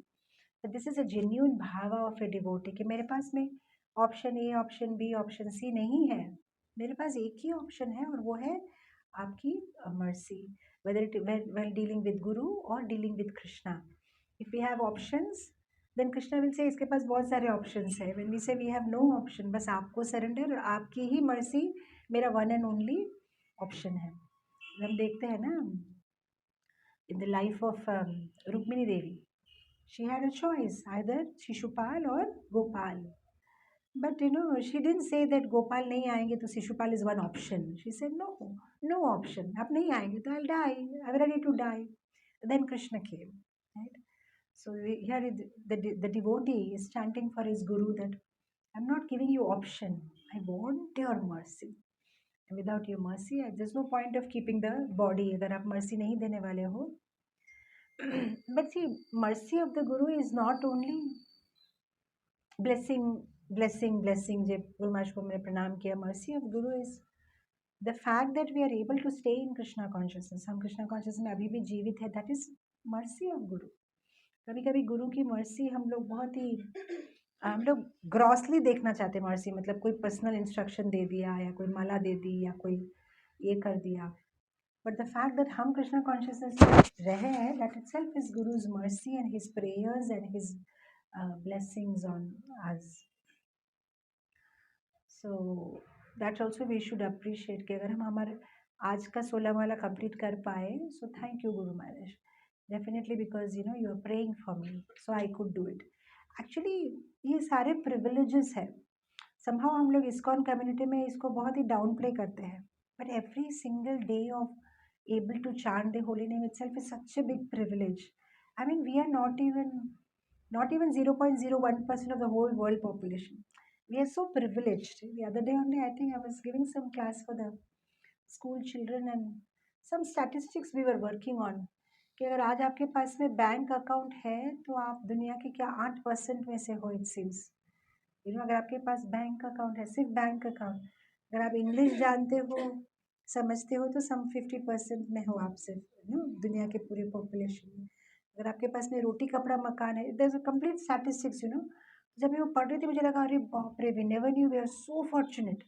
But this is a genuine भाव of a devotee कि मेरे पास में option A, option B, option C नहीं है. मेरे पास एक ही ऑप्शन है और वो है आपकी mercy. Whether it while dealing with Guru or dealing with Krishna. If we have options, then Krishna will say इसके पास बहुत सारे options है. When we say we have no option, बस आपको surrender और आपकी ही mercy मेरा one and only option है. हम देखते हैं ना in the life of Rukmini Devi, she had a choice either Shishupal or Gopal. But she didn't say that Gopal नहीं आएंगे तो Shishupal is one option. She said no option. आप नहीं आएंगे तो I'll die. I'm ready to die. Then Krishna came, right? So here the devotee is chanting for his guru that I'm not giving you option. I want your mercy. And without your mercy, there's no point of keeping the body. अगर आप mercy नहीं देने वाले हो. But see, mercy of the guru is not only blessing. जब गुरु महाराज को मैंने प्रणाम किया. Mercy of guru is the fact that we are able to stay in Krishna consciousness. हम Krishna consciousness में अभी भी जीवित है. That is mercy of guru. कभी कभी गुरु की मर्सी हम लोग बहुत ही हम लोग ग्रॉसली देखना चाहते हैं. मर्सी मतलब कोई पर्सनल इंस्ट्रक्शन दे दिया या कोई माला दे दी या कोई ये कर दिया. बट द फैक्ट दैट हम कृष्णा कॉन्शियसनेस में रहे हैं, that itself is guru's mercy and his prayers and his blessings on us. So that also we should appreciate कि अगर हम हमारे आज का 16 माला कंप्लीट कर पाए, so thank you Guru Maharaj. Definitely because you are praying for me, so I could do it. Actually ये सारे privileges है. Somehow हम लोग ISKCON community में इसको बहुत ही डाउन प्ले करते हैं. But every single day of able to chant the holy name itself is such a big privilege. I mean, we are not even 0.01% of the whole world population. We are so privileged. The other day only, I think I was giving some class for the school children and some statistics we were working on. कि अगर आज आपके पास में bank account है तो आप दुनिया के क्या 8% में से हो. इट सीम्स अगर आपके पास बैंक अकाउंट है, सिर्फ बैंक अकाउंट, अगर आप इंग्लिश जानते हो, समझते हो, तो सम 50% में हो आप सिर्फ दुनिया के पूरे पॉपुलेशन में. अगर आपके पास में रोटी कपड़ा मकान है, there is a complete statistics. जब मैं वो पढ़ रही थी मुझे लगा अरे बाप रे, we never knew, we are so fortunate.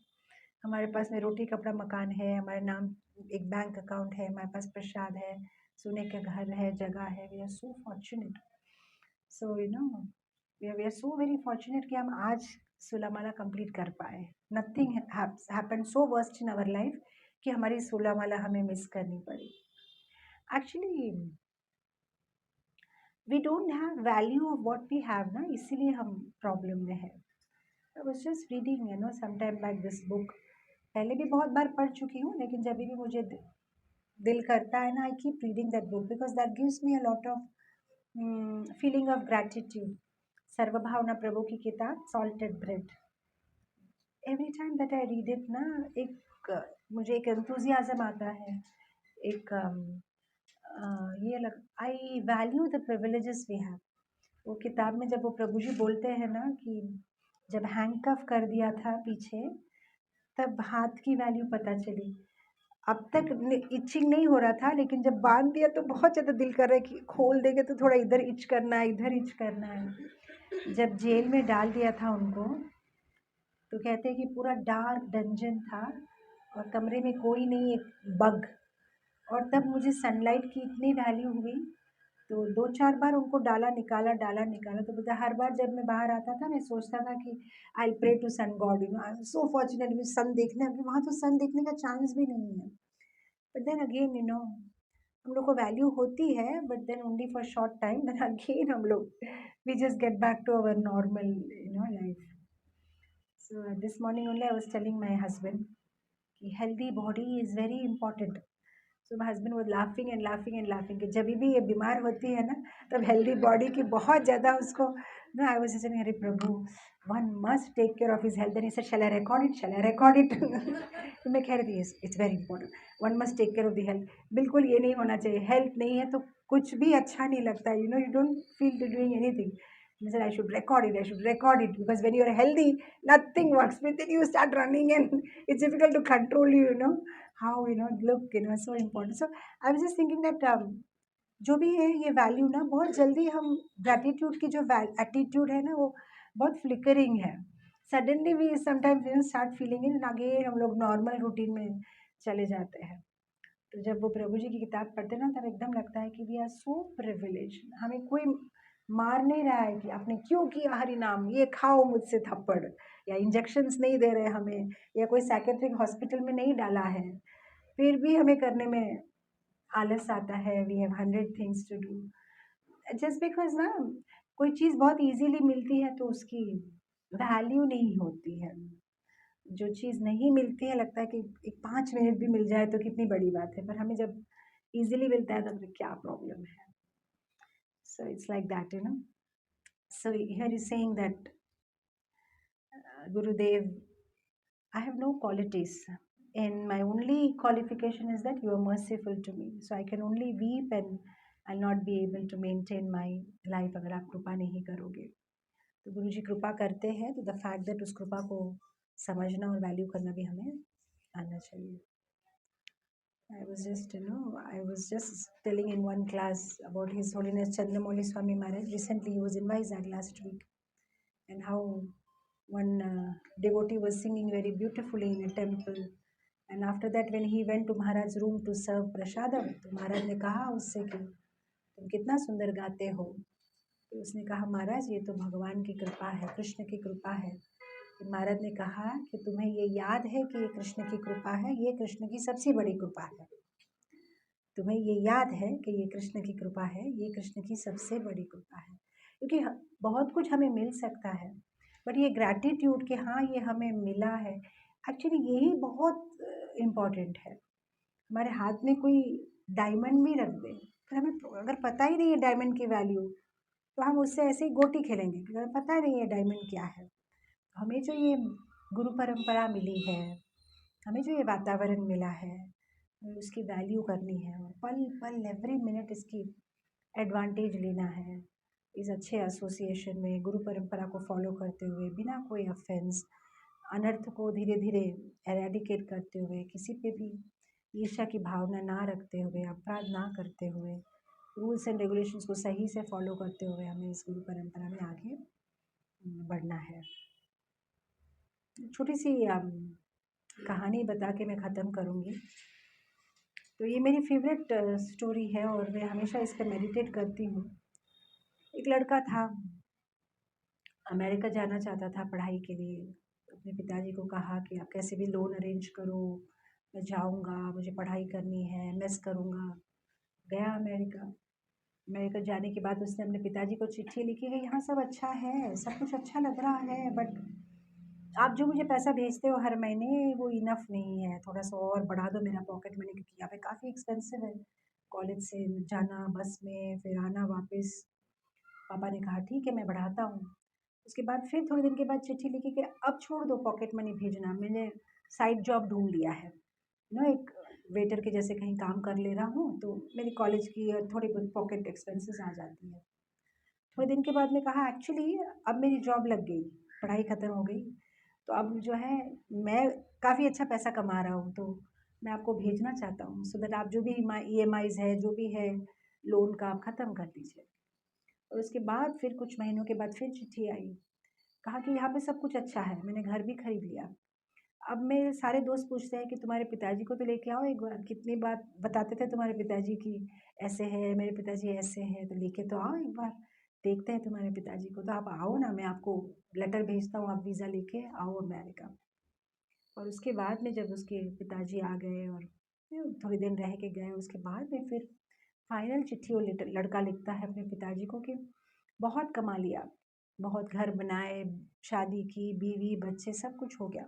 हमारे पास में रोटी कपड़ा मकान है, हमारे नाम एक बैंक अकाउंट है, हमारे पास प्रसाद है, सोने का घर है, जगह है. We are so fortunate. So we are so very fortunate कि हम आज 16 माला कंप्लीट कर पाए. Nothing happened so worst in our life कि हमारी 16 माला हमें मिस करनी पड़ी. Actually we don't have value of what we have ना, इसीलिए हम प्रॉब्लम में है. I was just reading some time back this book. पहले भी बहुत बार पढ़ चुकी हूँ, लेकिन जब भी मुझे दिल करता है ना, I keep reading that book because that gives me a lot of feeling of gratitude. Sarvabhavana Prabhu की किताब salted bread. Every time that I read it ना, मुझे एक एंथुजियाज्म आता है. एक ये लग I value the privileges we have. वो किताब में जब वो प्रभु जी बोलते हैं ना कि जब हैंडकफ कर दिया था पीछे, तब हाथ की वैल्यू पता चली. अब तक इचिंग नहीं हो रहा था, लेकिन जब बांध दिया तो बहुत ज़्यादा दिल कर रहा है कि खोल देंगे तो थोड़ा इधर इच करना है, इधर इच करना है. जब जेल में डाल दिया था उनको, तो कहते हैं कि पूरा डार्क डंजन था और कमरे में कोई नहीं, एक बग। और तब मुझे सनलाइट की इतनी वैल्यू हुई, तो 2-4 बार उनको डाला निकाला, तो पता है हर बार जब मैं बाहर आता था, मैं सोचता था कि I will pray to sun god, I am so fortunate, मुझे सन देखना है। अभी वहाँ तो सन देखने का चांस भी नहीं है। बट देन अगेन हम लोग को वैल्यू होती है, but then only for short time, then again हम लोग we just get back to our normal life. So this morning only I was telling my husband कि healthy body is very important. So my husband was laughing and laughing and laughing कि जब भी ये बीमार होती है ना, तब healthy body की बहुत ज़्यादा उसको ना। I was saying अरे प्रभु, one must take care of his health. Then he said, shall I record it? Shall I record it? तो मैं कह रही थी, yes, it's very important. One must take care of the health. बिल्कुल ये नहीं होना चाहिए, health नहीं है तो कुछ भी अच्छा नहीं लगता, you don't feel to doing anything. He said, I should record it, because when you are healthy, nothing works. But then you start running and it's difficult to control how, look, so important. So I was just thinking that जो भी है ये value ना, बहुत जल्दी हम gratitude की जो एटीट्यूड है ना, वो बहुत फ्लिकरिंग है। Suddenly we sometimes start feeling it, again हम लोग नॉर्मल रूटीन में चले जाते हैं। तो जब वो प्रभु जी की किताब पढ़ते ना, तब एकदम लगता है कि वी आर सो प्रिविलेज। हमें कोई मार नहीं रहा है कि आपने क्यों किया हरि नाम, ये खाओ मुझसे थप्पड़, या इंजेक्शंस नहीं दे रहे हमें, या कोई साइकेट्रिक हॉस्पिटल में नहीं डाला है, फिर भी हमें करने में आलस आता है। We have 100 things to do, just because ना कोई चीज़ बहुत इजीली मिलती है तो उसकी वैल्यू नहीं होती है। जो चीज़ नहीं मिलती है, लगता है कि एक 5 मिनट भी मिल जाए तो कितनी बड़ी बात है, पर हमें जब ईज़िली मिलता है तो फिर क्या प्रॉब्लम है। So it's like that. So here is saying that Gurudev, I have no qualities, and my only qualification is that you are merciful to me. So I can only weep and I'll not be able to maintain my life अगर आप कृपा नहीं करोगे। तो गुरु जी कृपा करते हैं, तो द फैक्ट दैट उस कृपा को समझना और वैल्यू करना भी हमें आना चाहिए। I was just telling in one class about His Holiness Chandramouli Swami Maharaj. Recently, he was in Vizag last week, and how one devotee was singing very beautifully in a temple. And after that, when he went to Maharaj's room to serve prasadam, तो महाराज ने कहा उससे कि तुम कितना सुंदर गाते हो। तो उसने कहा, महाराज ये तो भगवान की कृपा है, कृष्ण की कृपा है। तो महाराज ने कहा कि तुम्हें ये याद है कि ये कृष्ण की कृपा है, ये कृष्ण की सबसे बड़ी कृपा है। तुम्हें ये याद है कि ये कृष्ण की कृपा है, ये कृष्ण की सबसे बड़ी कृपा है। क्योंकि बहुत कुछ हमें मिल सकता है, बट ये ग्रैटिट्यूड कि हाँ ये हमें मिला है, एक्चुअली यही बहुत इम्पॉर्टेंट है। हमारे हाथ में कोई डायमंड भी रख दे, फिर हमें अगर पता ही नहीं है डायमंड की वैल्यू, तो हम उससे ऐसे ही गोटी खेलेंगे, क्योंकि हमें पता नहीं है डायमंड क्या है। हमें जो ये गुरु परंपरा मिली है, हमें जो ये वातावरण मिला है, हमें उसकी वैल्यू करनी है, और पल पल एवरी मिनट इसकी एडवांटेज लेना है। इस अच्छे एसोसिएशन में गुरु परंपरा को फॉलो करते हुए, बिना कोई ऑफेंस, अनर्थ को धीरे धीरे एरेडिकेट करते हुए, किसी पे भी ईर्ष्या की भावना ना रखते हुए, अपराध ना करते हुए, रूल्स एंड रेगुलेशंस को सही से फॉलो करते हुए हमें इस गुरु परंपरा में आगे बढ़ना है। छोटी सी कहानी बता के मैं ख़त्म करूँगी। तो ये मेरी फेवरेट स्टोरी है और मैं हमेशा इस पर मेडिटेट करती हूँ। एक लड़का था, अमेरिका जाना चाहता था पढ़ाई के लिए। अपने पिताजी को कहा कि आप कैसे भी लोन अरेंज करो, मैं जाऊँगा, मुझे पढ़ाई करनी है, मिस करूँगा। गया अमेरिका। अमेरिका जाने के बाद उसने अपने पिताजी को चिट्ठी लिखी कि यहाँ सब अच्छा है, सब कुछ अच्छा लग रहा है, बट आप जो मुझे पैसा भेजते हो हर महीने वो इनफ नहीं है, थोड़ा सा और बढ़ा दो मेरा पॉकेट मनी, क्योंकि यहाँ पे काफ़ी एक्सपेंसिव है कॉलेज से जाना, बस में फिर आना वापस। पापा ने कहा ठीक है मैं बढ़ाता हूँ। उसके बाद फिर थोड़े दिन के बाद चिट्ठी लिखी कि अब छोड़ दो पॉकेट मनी भेजना, मैंने साइड जॉब ढूंढ लिया है एक वेटर के जैसे कहीं काम कर ले रहा हूँ, तो मेरी कॉलेज की थोड़ी बहुत पॉकेट एक्सपेंसेस आ जाती है। थोड़े दिन के बाद में कहा एक्चुअली अब मेरी जॉब लग गई, पढ़ाई ख़त्म हो गई, तो अब जो है मैं काफ़ी अच्छा पैसा कमा रहा हूँ, तो मैं आपको भेजना चाहता हूँ, सो दैट आप जो भी EMIs है, जो भी है लोन का, आप ख़त्म कर दीजिए। और उसके बाद फिर कुछ महीनों के बाद फिर चिट्ठी आई, कहा कि यहाँ पे सब कुछ अच्छा है, मैंने घर भी खरीद लिया, अब मेरे सारे दोस्त पूछते हैं कि तुम्हारे पिताजी को तो लेके आओ एक बार, कितनी बात बताते थे तुम्हारे पिताजी की ऐसे है, मेरे पिताजी ऐसे हैं, तो लेके तो आओ एक बार, देखते हैं तुम्हारे पिताजी को। तो आप आओ ना, मैं आपको लेटर भेजता हूँ, आप वीज़ा लेके आओ अमेरिका। और उसके बाद में जब उसके पिताजी आ गए और थोड़ी दिन रह के गए, उसके बाद में फिर फाइनल चिट्ठी वो लड़का लिखता है अपने पिताजी को कि बहुत कमा लिया, बहुत घर बनाए, शादी की, बीवी बच्चे सब कुछ हो गया,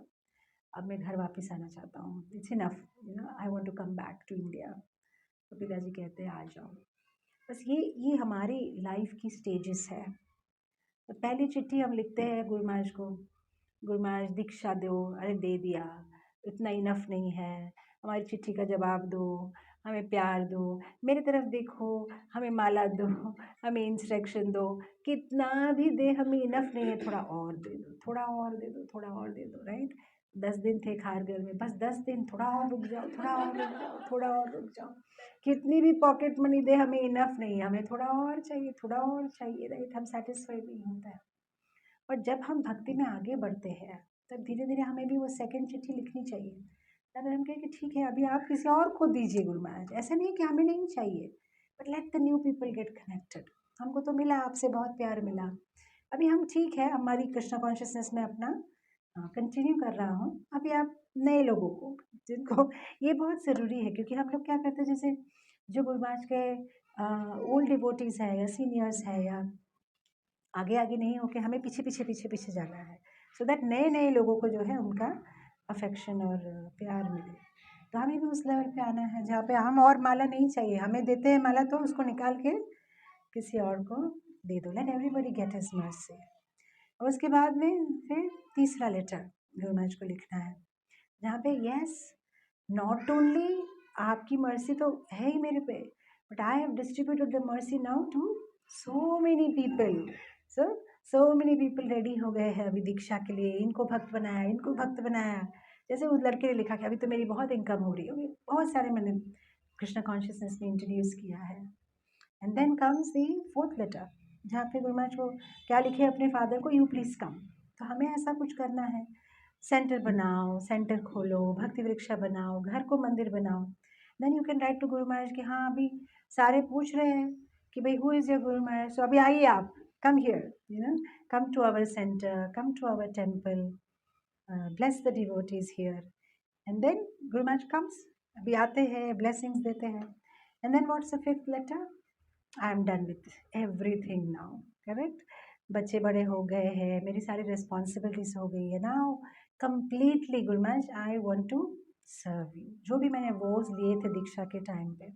अब मैं घर वापस आना चाहता हूँ, it's enough, I want to come back to India. तो पिताजी कहते हैं आ जाओ। बस ये हमारी लाइफ की स्टेजेस है। तो पहली चिट्ठी हम लिखते हैं गुरु महाराज को, गुरु महाराज दीक्षा दो, अरे दे दिया, इतना इनफ नहीं है, हमारी चिट्ठी का जवाब दो, हमें प्यार दो, मेरी तरफ देखो, हमें माला दो, हमें इंस्ट्रक्शन दो, कितना भी दे हमें इनफ नहीं है, थोड़ा और दे दो, थोड़ा और दे दो, थोड़ा और दे दो, राइट। 10 दिन थे खारगर में, बस 10 दिन, थोड़ा और रुक जाओ, थोड़ा और रुक जाओ, थोड़ा और रुक जाओ, कितनी भी पॉकेट मनी दे हमें इनफ नहीं है, हमें थोड़ा और चाहिए, थोड़ा और चाहिए, राइट। हम सेटिस्फाइड नहीं होता है। और जब हम भक्ति में आगे बढ़ते हैं तब धीरे धीरे हमें भी वो सेकंड चिट्ठी लिखनी चाहिए। तब हम कहें कि ठीक है, अभी आप किसी और को दीजिए गुरु महाराज, ऐसा नहीं कि हमें नहीं चाहिए, but let the new people get connected. हमको तो मिला, आपसे बहुत प्यार मिला, अभी हम ठीक है, हमारी कृष्णा कॉन्शियसनेस में अपना कंटिन्यू कर रहा हूँ, अभी आप नए लोगों को, जिनको ये बहुत ज़रूरी है, क्योंकि हम लोग क्या करते हैं, जैसे जो गुरु महाराज के ओल्ड डिवोटीज़ है या सीनियर्स है या आगे आगे नहीं होके हमें पीछे पीछे पीछे पीछे जाना है, सो दैट नए नए लोगों को जो है उनका अफेक्शन और प्यार मिले। तो हमें भी उस लेवल पे आना है जहाँ पे हम और माला नहीं चाहिए, हमें देते हैं माला तो उसको निकाल के किसी और को दे दो, let everybody get his mercy. और उसके बाद में फिर तीसरा लेटर गुरु महाराज को लिखना है, जहाँ पे यस, नॉट ओनली आपकी मर्सी तो है ही मेरे पे, but I have distributed the mercy now to so many people. So many people ready हो गए हैं अभी दीक्षा के लिए, इनको भक्त बनाया, इनको भक्त बनाया। जैसे उस लड़के ने लिखा कि अभी तो मेरी बहुत इनकम हो रही है, बहुत सारे मैंने कृष्णा कॉन्शियसनेस में इंट्रोड्यूस किया है। And then comes the fourth letter, जहाँ पे गुरु महाराज को क्या लिखे अपने फादर को, यू प्लीज कम। तो हमें ऐसा कुछ करना है, सेंटर बनाओ, सेंटर खोलो, भक्ति वृक्षा बनाओ, घर को मंदिर बनाओ। Then you can write to Guru Maharaj कि हाँ अभी सारे पूछ रहे हैं कि भाई who is your Guru Maharaj, सो अभी आइए आप, come here, come to our center, come to our temple, bless the devotees here. And then Guru Maharaj comes, अभी आते हैं, blessings देते हैं. And then what's the fifth letter? I am done with everything now, correct? बच्चे बड़े हो गए हैं, मेरी सारी रिस्पॉन्सिबिलिटीज हो गई है, now completely Guru Maharaj I want to serve you. जो भी मैंने वोज लिए थे दीक्षा के टाइम पे,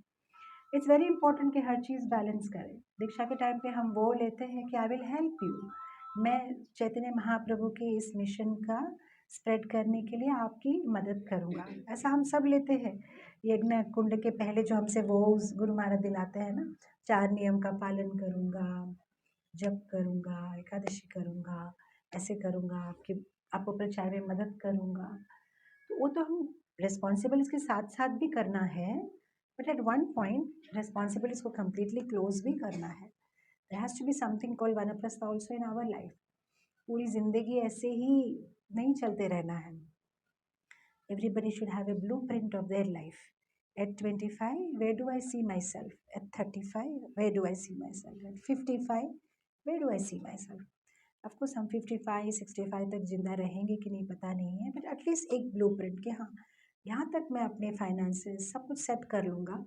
इट्स वेरी इंपॉर्टेंट कि हर चीज़ बैलेंस करें। दीक्षा के टाइम पे हम वो लेते हैं कि आई विल हेल्प यू, मैं चैतन्य महाप्रभु के इस मिशन का स्प्रेड करने के लिए आपकी मदद करूँगा, ऐसा हम सब लेते हैं। यज्ञ कुंड के पहले जो हमसे वो गुरु महाराज दिलाते हैं ना, 4 नियम का पालन करूँगा, जप करूँगा, एकादशी करूँगा, ऐसे करूँगा, आपको प्रचार में मदद करूँगा। तो वो तो हम रिस्पॉन्सिबल इसके साथ साथ भी करना है, but at one point responsible इसको कम्प्लीटली क्लोज भी करना है। There has to be something called vanaprastha also in our life. पूरी जिंदगी ऐसे ही नहीं चलते रहना है। Everybody should have a blueprint of their life. At 25, where do I see myself? At 35, where do I see myself? At 55, where do I see myself? Of course, हम 55, 65 तक जिंदा रहेंगे कि नहीं पता नहीं है, बट एटलीस्ट एक ब्लूप्रिंट कि हाँ यहाँ तक मैं अपने फाइनेंसेस सब कुछ सेट कर लूँगा,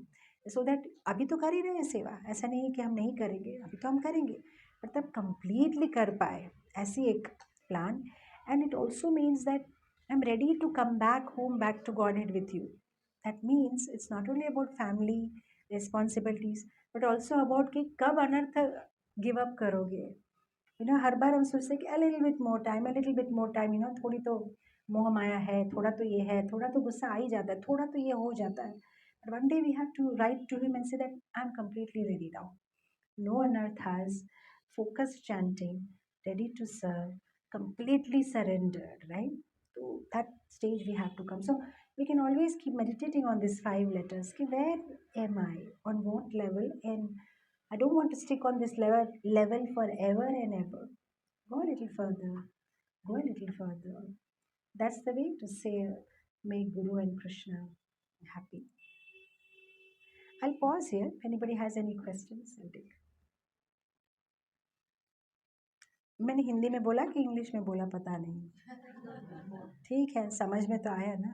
सो दैट अभी तो कर ही रहे हैं सेवा, ऐसा नहीं है कि हम नहीं करेंगे, अभी तो हम करेंगे, पर तब कंप्लीटली कर पाए, ऐसी एक plan. And it also means that I'm ready to come back home, back to Godhead with you. That means it's not only about family responsibilities, but also about कि कब अनर्थ give up करोगे। हर बार हम सोचते हैं कि a little bit more time, a little bit more time, थोड़ी तो मोह माया है, थोड़ा तो ये है, थोड़ा तो गुस्सा आ ही जाता है, थोड़ा तो ये हो जाता है। But one day we have to write to him and say that I'm completely ready now. No anarthas, focused chanting, ready to serve, completely surrendered, right? To that stage we have to come. So we can always keep meditating on these 5 letters. Ki where am I? On what level? And I don't want to stick on this level forever and ever. Go a little further. Go a little further. That's the way to say make Guru and Krishna happy. I'll pause here. If anybody has any questions, I'll take. मैंने हिंदी में बोला कि English में बोला पता नहीं, ठीक है, समझ में तो आया ना।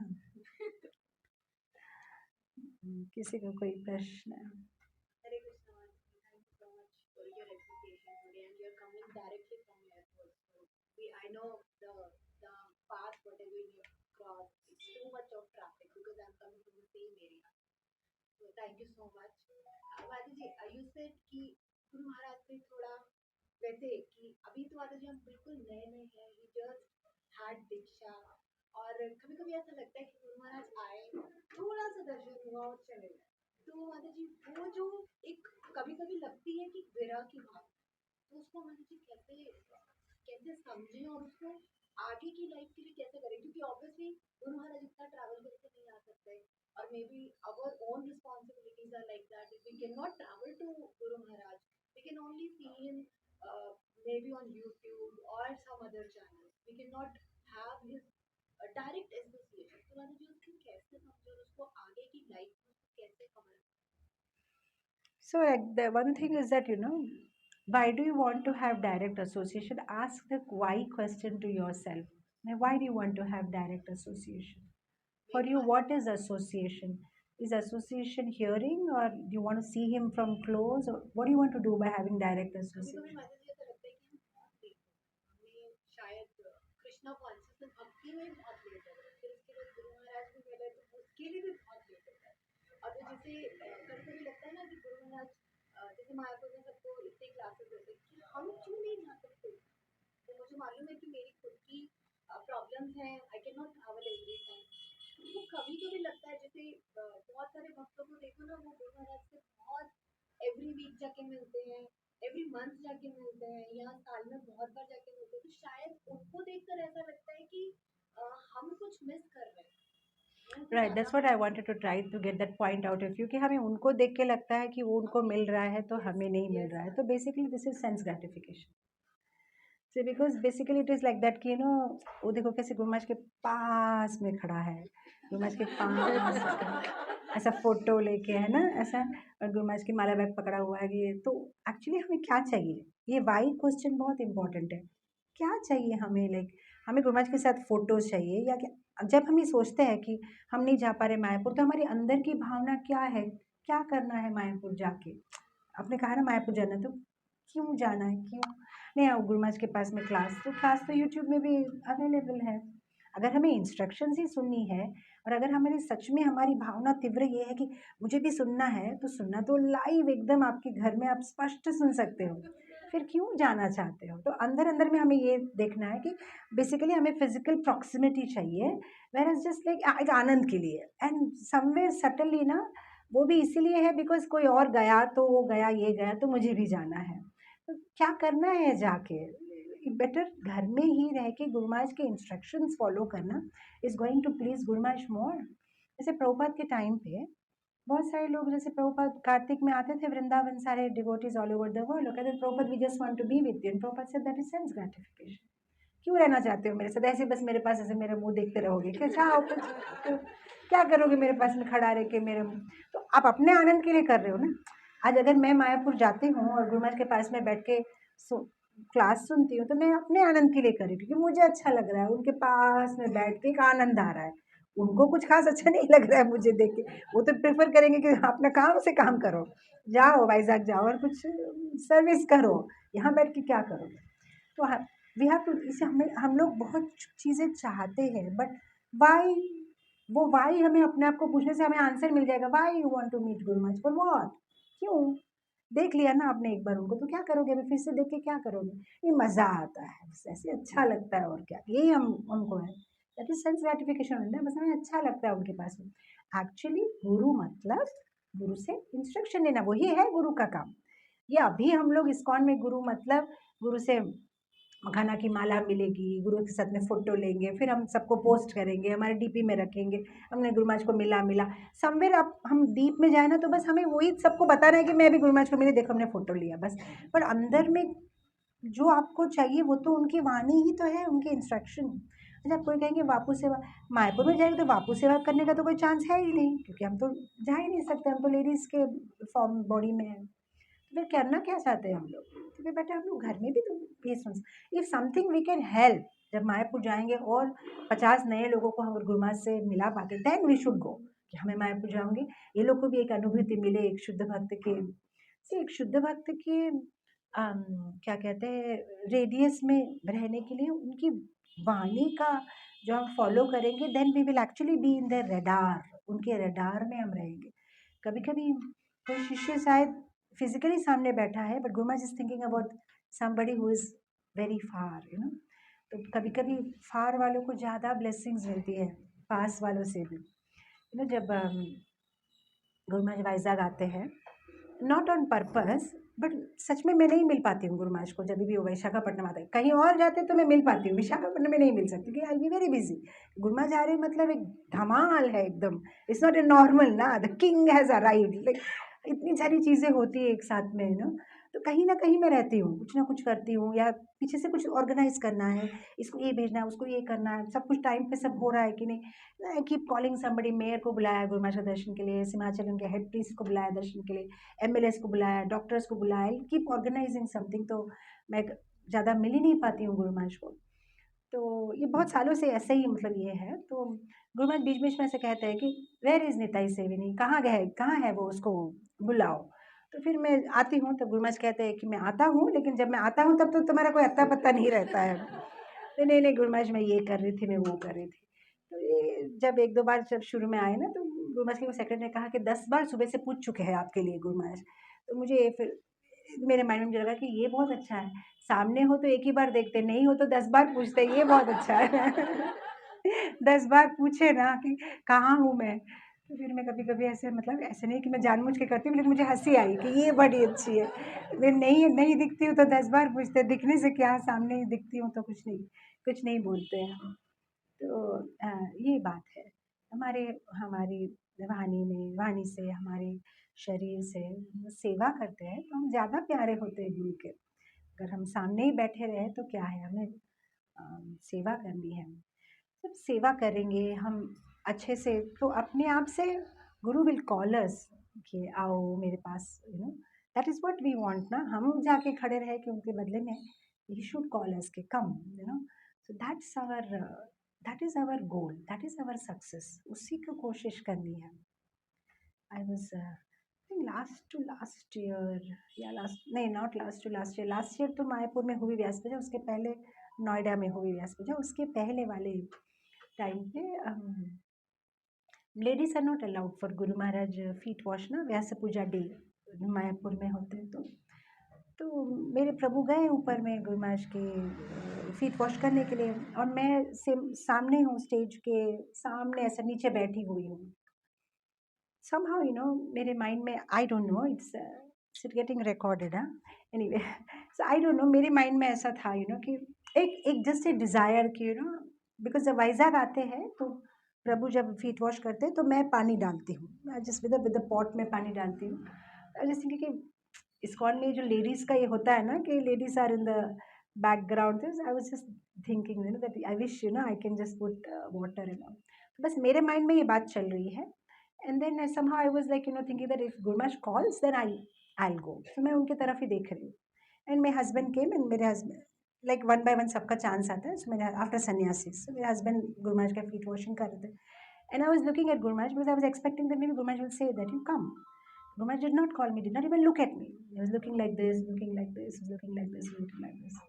किसी को कोई प्रश्न? Hare Krishna, thank you so much for your explication today, and you're coming directly from airport. So I know the path whatever you have crossed. It's too much of traffic because I'm coming from the same area. So thank you so much. माता जी, you said कि गुरु महाराज से थोड़ा वैसे कि अभी तो माता जी हम बिल्कुल नए नए हैं, we just had दीक्षा, और कभी कभी ऐसा लगता है कि गुरु महाराज आए, थोड़ा सा दर्शन हुआ और चले गए। तो माता जी वो जो एक कभी कभी लगती है कि विरह की भाव, तो उसको माता जी कैसे कैसे समझें और उसको आगे की लाइफ के लिए कैसे करें, क्योंकि ऑब्वियसली गुरु महाराज इतना ट्रैवल करके नहीं आ सकते, और maybe our own responsibilities are like that we can not travel to Guru Maharaj, we can only see him maybe on YouTube or some other channels. We cannot have his direct association. तो माता जी उसको कैसे समझे और उसको आगे की life में उसको कैसे cover? So like the one thing is that why do you want to have direct association? Ask the why question to yourself. Now, why do you want to have direct association? For you, what is association? Is association hearing, or do you want to see him from close, or what do you want to do by having direct कभी association? माता जी ऐसा लगता है कि हम बहुत late हो गए, हमें शायद कृष्णा कॉन्शियसनेस भक्ति में बहुत लेट हो गए, फिर उसके बाद गुरु महाराज भी मिले तो उसके लिए भी बहुत लेट हो गए। और तो जैसे कभी कभी लगता है ना कि गुरु महाराज जैसे मायापुर में सबको इतने क्लासेस होते हैं कि हम क्यों नहीं जा सकते। तो मुझे मालूम है कि मेरी खुद की प्रॉब्लम्स हैं, I can not travel every time. वो कभी कभी लगता है जैसे बहुत सारे भक्तों को देखो ना, वो गुरु महाराज से बहुत एवरी वीक जाके मिलते हैं, एवरी मंथ जाके मिलते हैं, या साल में बहुत बार जाके मिलते हैं, तो शायद उनको देखकर ऐसा लगता है कि हम कुछ मिस कर रहे हैं। Right, that's what I wanted to try to get that point out of you कि हमें उनको देख के लगता है कि वो उनको मिल रहा है तो हमें नहीं मिल रहा है, तो basically this is sense gratification. So because basically it is like that कि वो देखो कैसे गुरु महाराज के पास में खड़ा है, गुरु महाराज के पास ऐसा फोटो लेके है ना ऐसा, और गुरु महाराज की माला बैग पकड़ा हुआ है ये, तो एक्चुअली हमें क्या चाहिए? ये वाई क्वेश्चन बहुत इंपॉर्टेंट है। क्या चाहिए हमें? लाइक हमें गुरु महाराज के साथ फोटोज चाहिए या क्या? जब हम ये सोचते हैं कि हम नहीं जा पा रहे मायापुर, तो हमारे अंदर की भावना क्या है? क्या करना है मायापुर जाके? आपने कहा ना मायापुर जाना, तो क्यों जाना है? क्यों नहीं आओ गुरु महाराज के पास में? क्लास तो यूट्यूब में भी अवेलेबल है। अगर हमें इंस्ट्रक्शंस ही सुननी है, और अगर हमारे सच में हमारी भावना तीव्र ये है कि मुझे भी सुनना है, तो सुनना तो लाइव एकदम आपके घर में आप स्पष्ट सुन सकते हो, फिर क्यों जाना चाहते हो? तो अंदर अंदर में हमें ये देखना है कि बेसिकली हमें फिजिकल प्रॉक्सिमिटी चाहिए, वेर एज जस्ट लाइक एक आनंद के लिए, एंड समवेयर सटनली ना वो भी इसीलिए है बिकॉज कोई और गया तो वो गया, ये गया तो मुझे भी जाना है। तो क्या करना है जाके? बेटर घर में ही रह के गुरु महाराज के इंस्ट्रक्शंस फॉलो करना is going to please Guru Maharaj मोर। जैसे प्रभुपाद के टाइम पे बहुत सारे लोग, जैसे प्रभुपाद कार्तिक में आते थे वृंदावन, सारे devotees all over the world, कहते थे Prabhupada we just want to be with you, and Prabhupada said that is sense gratification. क्यों रहना चाहते हो मेरे साथ? ऐसे बस मेरे पास ऐसे मेरा मुंह देखते रहोगे क्या? चाहो कुछ क्या करोगे मेरे पास में खड़ा रह के मेरे मुंह? तो आप अपने आनंद के लिए कर रहे हो ना। आज अगर मैं मायापुर जाती हूँ और गुरु महाराज के पास में बैठ के क्लास सुनती हूँ, तो मैं अपने आनंद के लिए कर रही हूँ, क्योंकि मुझे अच्छा लग रहा है उनके पास में बैठ के, एक आनंद आ रहा है। उनको कुछ खास अच्छा नहीं लग रहा है मुझे देख के, वो तो प्रेफर करेंगे कि अपना काम से काम करो, जाओ वाइजाग जाओ और कुछ सर्विस करो, यहाँ बैठ के क्या करोगे? तो वी हैव टू, इसे हम लोग बहुत चीज़ें चाहते हैं, बट वाई? वो वाई हमें अपने आप को पूछने से हमें आंसर मिल जाएगा। Why you want to meet Guru Maharaj? For what? क्यों? देख लिया ना आपने एक बार उनको, तो क्या करोगे? अभी फिर से देख के क्या करोगे? ये मज़ा आता है, बस ऐसे अच्छा लगता है, और क्या? यही हम उनको है, दैट इज सेंस ग्रेटिफिकेशन होता है, बस हमें अच्छा लगता है उनके पास में। एक्चुअली गुरु मतलब गुरु से इंस्ट्रक्शन लेना, वही है गुरु का काम। ये अभी हम लोग इस्कॉन में गुरु मतलब गुरु से मखाना की माला मिलेगी, गुरु के साथ में फ़ोटो लेंगे, फिर हम सबको पोस्ट करेंगे, हमारे डीपी में रखेंगे, हमने गुरु महाराज को मिला। समवेयर आप हम डीप में जाए ना, तो बस हमें वही सबको बताना है कि मैं भी गुरु महाराज को मिली, देखो हमने फ़ोटो लिया, बस। पर अंदर में जो आपको चाहिए वो तो उनकी वाणी ही तो है, उनके इंस्ट्रक्शन। अच्छा, आप कोई कहेंगे वापू सेवा, मायापुर में जाएंगे तो वापू सेवा करने का तो कोई चांस है ही नहीं, क्योंकि हम तो जा ही नहीं सकते, हम तो लेडीज़ के फॉर्म बॉडी में हैं। तो फिर करना क्या चाहते हैं हम लोग? तो फिर बेटा हम लोग घर में भी तो ये सोच, if something we can help, जब मायापुर जाएंगे और 50 नए लोगों को हम गुरुमात से मिला पाते, देन वी शुड गो, कि हमें मायापुर जाऊंगी, ये लोग को भी एक अनुभूति मिले, एक शुद्ध भक्त के से, एक शुद्ध भक्त के क्या कहते हैं, रेडियस में रहने के लिए उनकी वाणी का जो हम फॉलो करेंगे, then we will actually be in the radar, उनके रडार में हम रहेंगे। कभी कभी कोई शिष्य शायद फिजिकली सामने बैठा है, but Gurumaa is thinking about somebody who is very far, you know. तो कभी कभी फार वालों को ज़्यादा ब्लेसिंग्स मिलती है पास वालों से भी, यू नो। जब गुरुमा जब वाइजाग आते हैं, नॉट ऑन पर्पस, बट सच में मैं नहीं मिल पाती हूँ गुरुमाज को, जब भी वो विशाखापट्टनम आता है, कहीं और जाते तो मैं मिल पाती हूँ, विशाखापट्टनम में नहीं मिल सकती, क्योंकि आई बी वेरी बिजी। गुरुमाज आ रहे मतलब एक धमाल है एकदम, इट्स नॉट ए नॉर्मल ना, the king has arrived, like इतनी सारी चीज़ें होती है एक साथ में, ना। तो कहीं ना कहीं मैं रहती हूँ, कुछ ना कुछ करती हूँ, या पीछे से कुछ ऑर्गेनाइज करना है, इसको ये भेजना है, उसको ये करना है, सब कुछ टाइम पे सब हो रहा है कि नहीं। I keep calling somebody, mayor को बुलाया गुरुमाज का दर्शन के लिए, सिमाचल के हेड प्रीस्ट को बुलाया दर्शन के लिए, एमएलएस को बुलाया, डॉक्टर्स को बुलाया, कीप ऑर्गेनाइजिंग समथिंग। तो मैं ज़्यादा मिल ही नहीं पाती हूँ गुरुमाज को। तो ये बहुत सालों से ऐसे ही मतलब ये है। तो गुरुमाज बीच बीच में ऐसे कहते हैं कि वेयर इज़ निताई सेविनी, कहाँ गए, कहाँ है वो, उसको बुलाओ। तो फिर मैं आती हूँ, तो गुरुमाज कहते हैं कि मैं आता हूँ, लेकिन जब मैं आता हूँ तब तो तुम्हारा कोई अत्ता पत्ता नहीं रहता है। तो नहीं नहीं गुरुमाज, मैं ये कर रही थी, मैं वो कर रही थी। तो ये जब एक दो बार जब शुरू में आए ना, तो गुरुमाज के सेक्रेटरी ने कहा कि 10 बार सुबह से पूछ चुके हैं आपके लिए गुरुमाज। तो मुझे फिर मेरे माइंड में मुझे लगा कि ये बहुत अच्छा है, सामने हो तो एक ही बार देखते, नहीं हो तो 10 बार पूछते, ये बहुत अच्छा है। 10 बार पूछे ना कि कहाँ हूँ मैं। तो फिर मैं कभी-कभी ऐसे, मतलब ऐसे नहीं कि मैं जानबूझ के करती हूँ, लेकिन मुझे हँसी आई कि ये बड़ी अच्छी है। मैं नहीं नहीं दिखती हूँ तो 10 बार पूछते, दिखने से क्या, सामने ही दिखती हूँ तो कुछ नहीं बोलते हैं। तो ये बात है। हमारे हमारी वाणी में, वाणी से, हमारे शरीर से सेवा करते हैं तो हम ज़्यादा प्यारे होते हैं गुरु के। अगर हम सामने ही बैठे रहे तो क्या है, हमें सेवा करनी है। जब सेवा करेंगे हम अच्छे से, तो अपने आप से गुरु विल कॉल अस कि आओ मेरे पास, you know. That is what we want ना, हम जाके खड़े रहे कि उनके बदले में ही शुड कॉल अस के come, you know. So that is our goal, that is our success, उसी को कोशिश करनी है। आई वाज लास्ट ईयर, या लास्ट नहीं, not last to last year तो मायापुर में हुई व्यास पूजा, उसके पहले नोएडा में हुई व्यास पूजा, उसके पहले वाले टाइम पे ladies are not allowed for Guru Maharaj feet wash ना, व्यास पूजा डे मायापुर में होते हैं। तो मेरे प्रभु गए ऊपर में गुरु महाराज के फीट वॉश करने के लिए, और मैं सामने हूँ, स्टेज के सामने ऐसे नीचे बैठी हुई हूँ। somehow, you know, मेरे माइंड में, I don't know, it's getting recorded, हाँ, anyway. So I don't know, मेरे माइंड में ऐसा था, यू नो, कि एक एक जस्ट ए डिज़ायर कि, यू नो, बिकॉज जब वाइजाग आते हैं तो प्रभु जब फीट वॉश करते हैं तो मैं पानी डालती हूँ, जस्ट विद द पॉट में पानी डालती हूँ। जैसे कि इस्कॉन में जो लेडीज़ का ये होता है ना कि ladies are in the background, I was just thinking, you know, that I wish, you know, I can just put water and all. तो बस मेरे माइंड में ये बात चल रही है। And then somehow I was like, you know, thinking that if Gurmash calls then I'll go, so मैं उनके तरफ ही देख रही हूँ। And my husband came, and मेरे husband like one by one सबका चांस आता है, सो मेरे आफ्टर सन्यासी, सो मेरे हस्बैंड गुरमाज का फीट वॉशिंग कर रहे थे। And I was looking at Gurmaj because I was expecting that maybe Gurmaj will say that you come. Gurmaj did not call me, did not even look at me. He was looking like this, looking like this, looking like this, looking like this.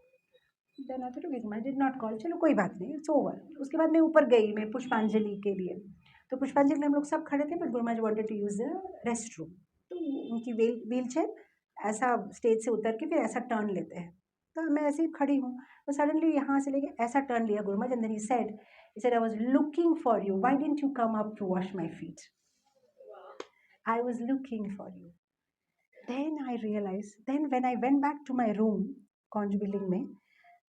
Then I thought Gurmaj did not call, चलो कोई बात नहीं, it's over. उसके बाद मैं ऊपर गई, मैं पुष्पांजलि के लिए। तो पुष्पांजलि में हम लोग सब खड़े थे, but Gurumaj wanted to use the rest room. तो उनकी व्हील चेयर ऐसा स्टेज से उतर के फिर ऐसा टर्न लेते हैं। तो मैं ऐसे ही खड़ी हूँ, तो सडनली यहाँ से लेके ऐसा टर्न लिया Gurumaj, and then he said I was looking for you, why didn't you come up to wash my feet? I was looking for you. Then I realise, then when I went back to my room conch building में,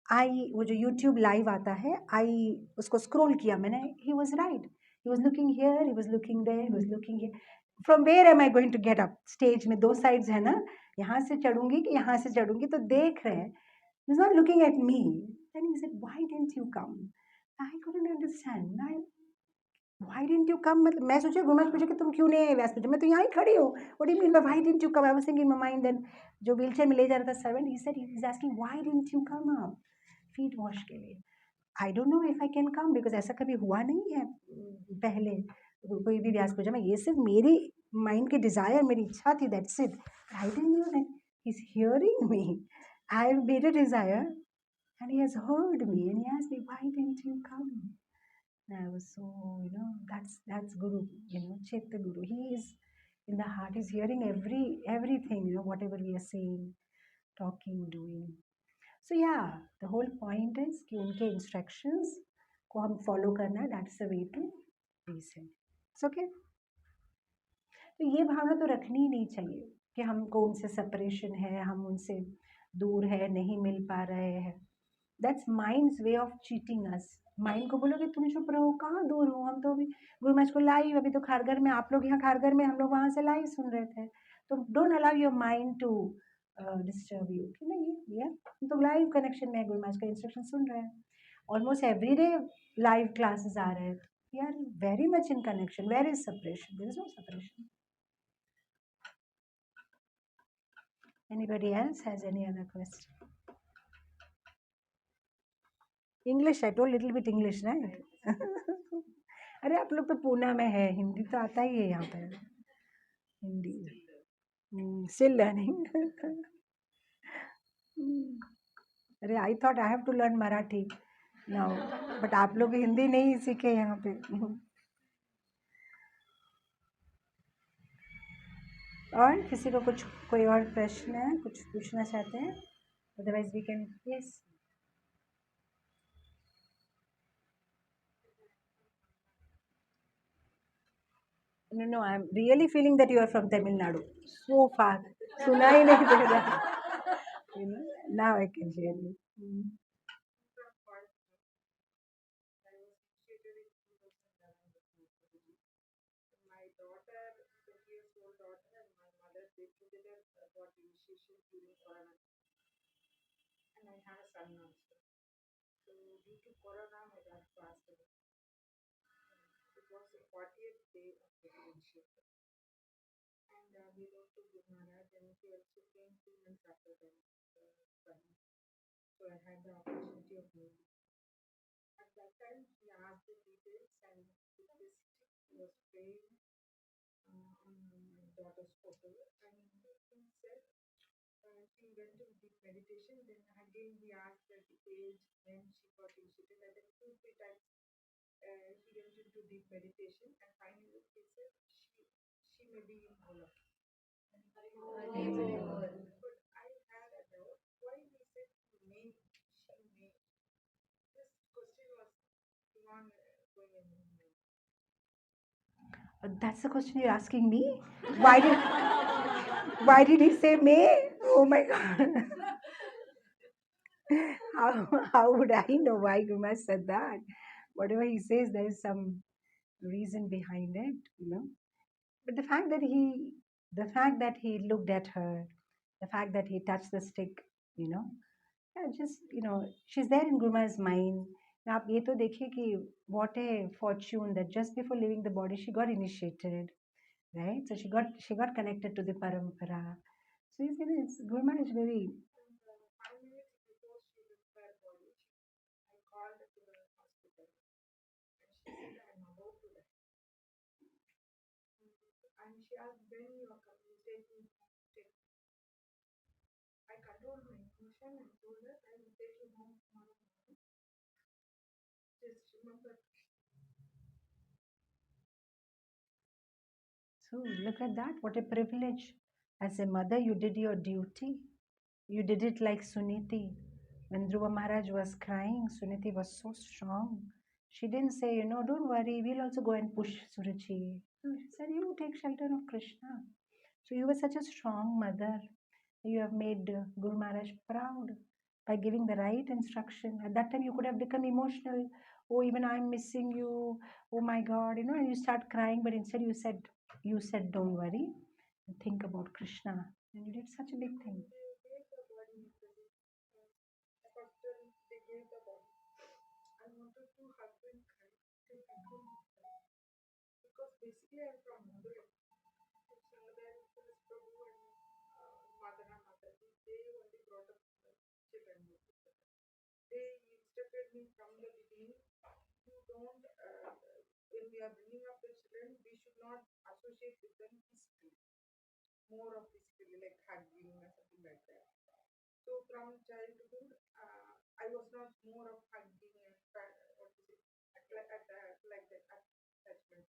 I वो जो YouTube live आता है, आई उसको scroll किया मैंने, he was right, he was looking here, he was looking there, he was looking here. From where am I going to get up? Stage में दो साइड्स है ना, यहाँ से चढ़ूंगी कि यहाँ से चढ़ूंगी, तो देख रहे हैं, he is not looking at me. Then he said why didn't you come? I couldn't understand. Why didn't you come? मतलब मैं सोचा गुरु महाराज पूछे कि तुम क्यों नहीं आए व्यास पूछे मैं तो यहाँ ही खड़ी हूँ. What do you mean by why didn't you come? I was thinking in my mind then जो wheelchair में ले जा रहा था servant, he said he was asking why didn't you come up feet wash के लिए. I don't know if I can come because ऐसा कभी हुआ नहीं है पहले कोई भी व्यास पूजा में. ये सिर्फ मेरी माइंड की डिजायर मेरी इच्छा थी. That's it. I didn't know that he's hearing me. I made a desire and he has heard me and he asked me why didn't you come. And I was so, that's Guru, Chaitya Guru. He is in the heart. He's hearing everything, whatever we are saying, talking, doing. So yeah, the whole point is कि उनके instructions को हम follow करना है. That's the way to reason. It's okay. तो ये भावना तो रखनी ही नहीं चाहिए कि हमको उनसे separation है, हम उनसे दूर है, नहीं मिल पा रहे हैं. That's mind's way of cheating us. Mind को बोलोगे तुम चुप रहो, कहाँ दूर हो, हम तो अभी गुरु महाराज को लाइव, अभी तो खारगर में, आप लोग यहाँ खारगर में, हम लोग वहाँ से लाइव सुन रहे थे. तो don't allow your mind to disturb you कि नहीं यार, हम तो लाइव कनेक्शन में है, गुरु महाराज का इंस्ट्रक्शन सुन रहे हैं. Almost every day live classes आ रहे हैं. We are very much in connection. Where is separation? There is no separation. Anybody else has any other question? English, I told little bit English right. अरे आप लोग तो पूना में है, हिंदी तो आता ही है यहाँ पे. Hindi still learning. अरे I thought I have to learn Marathi now, but आप लोग हिंदी नहीं सीखे यहाँ पे. और किसी को कुछ कोई और प्रश्न है, कुछ पूछना चाहते हैं? Otherwise we can. Yes. No, I'm really feeling that you are from Tamil Nadu. So far. सुना ही नहीं दे रहा. Now I can hear you. My daughter, 20-year-old daughter, and my mother, they together got initiation during Corona. And I have a son also. So due to Corona, my dad passed away. It was the 40th day of getting initiated. And we wrote to Guru Maharaj, and he also came 2 months after that. So I had the opportunity of meeting. At that time, he asked the details, and with this stick, he was praying on my daughter's photo. And he said, she went to deep meditation. Then again, he asked her the age when she got initiated. And then 2-3 times, he went into deep meditation. And finally, he said, she may be in Gola. But I had a doubt. Why he said may, she may? This question was long going in my mind. That's the question you're asking me? Why did he say May? Oh my God. How would I know why Guru Maharaj said that? Whatever he says, there is some reason behind it. But the fact that he looked at her, the fact that he touched the stick, she's there in Guru Maharaj's mind. Now, आप ये तो देखिए कि what a fortune that just before leaving the body, she got initiated, right? So she got connected to the parampara. So Guru Maharaj is very. 5 minutes before she left her body, I called to the hospital. And she said, I'm about to die. And she asked, when you are coming, take me home. I controlled my emotion and told her, I will take you home tomorrow morning. Just remember. So look at that, what a privilege. As a mother, you did your duty. You did it like Suniti. When Dhruva Maharaj was crying, Suniti was so strong. She didn't say, don't worry, we'll also go and push Suruchi. No, she said, you take shelter of Krishna. So you were such a strong mother. You have made Guru Maharaj proud by giving the right instruction. At that time, you could have become emotional. Oh, even I'm missing you. Oh my God, and you start crying. But instead, you said, don't worry, and think about Krishna. And you did such a big thing. They gave the body. After they gave the body, I wanted to hug I don't know. Because basically I'm from Madurai. So there is this Prabhu and Madana Mataji. They only brought up the children. They instructed me from the beginning. You don't, when we are bringing up the children, we should not associate with them physically. More of physically, like hugging or something like that. So from childhood, I was not more of hugging and what is it, like that attachment.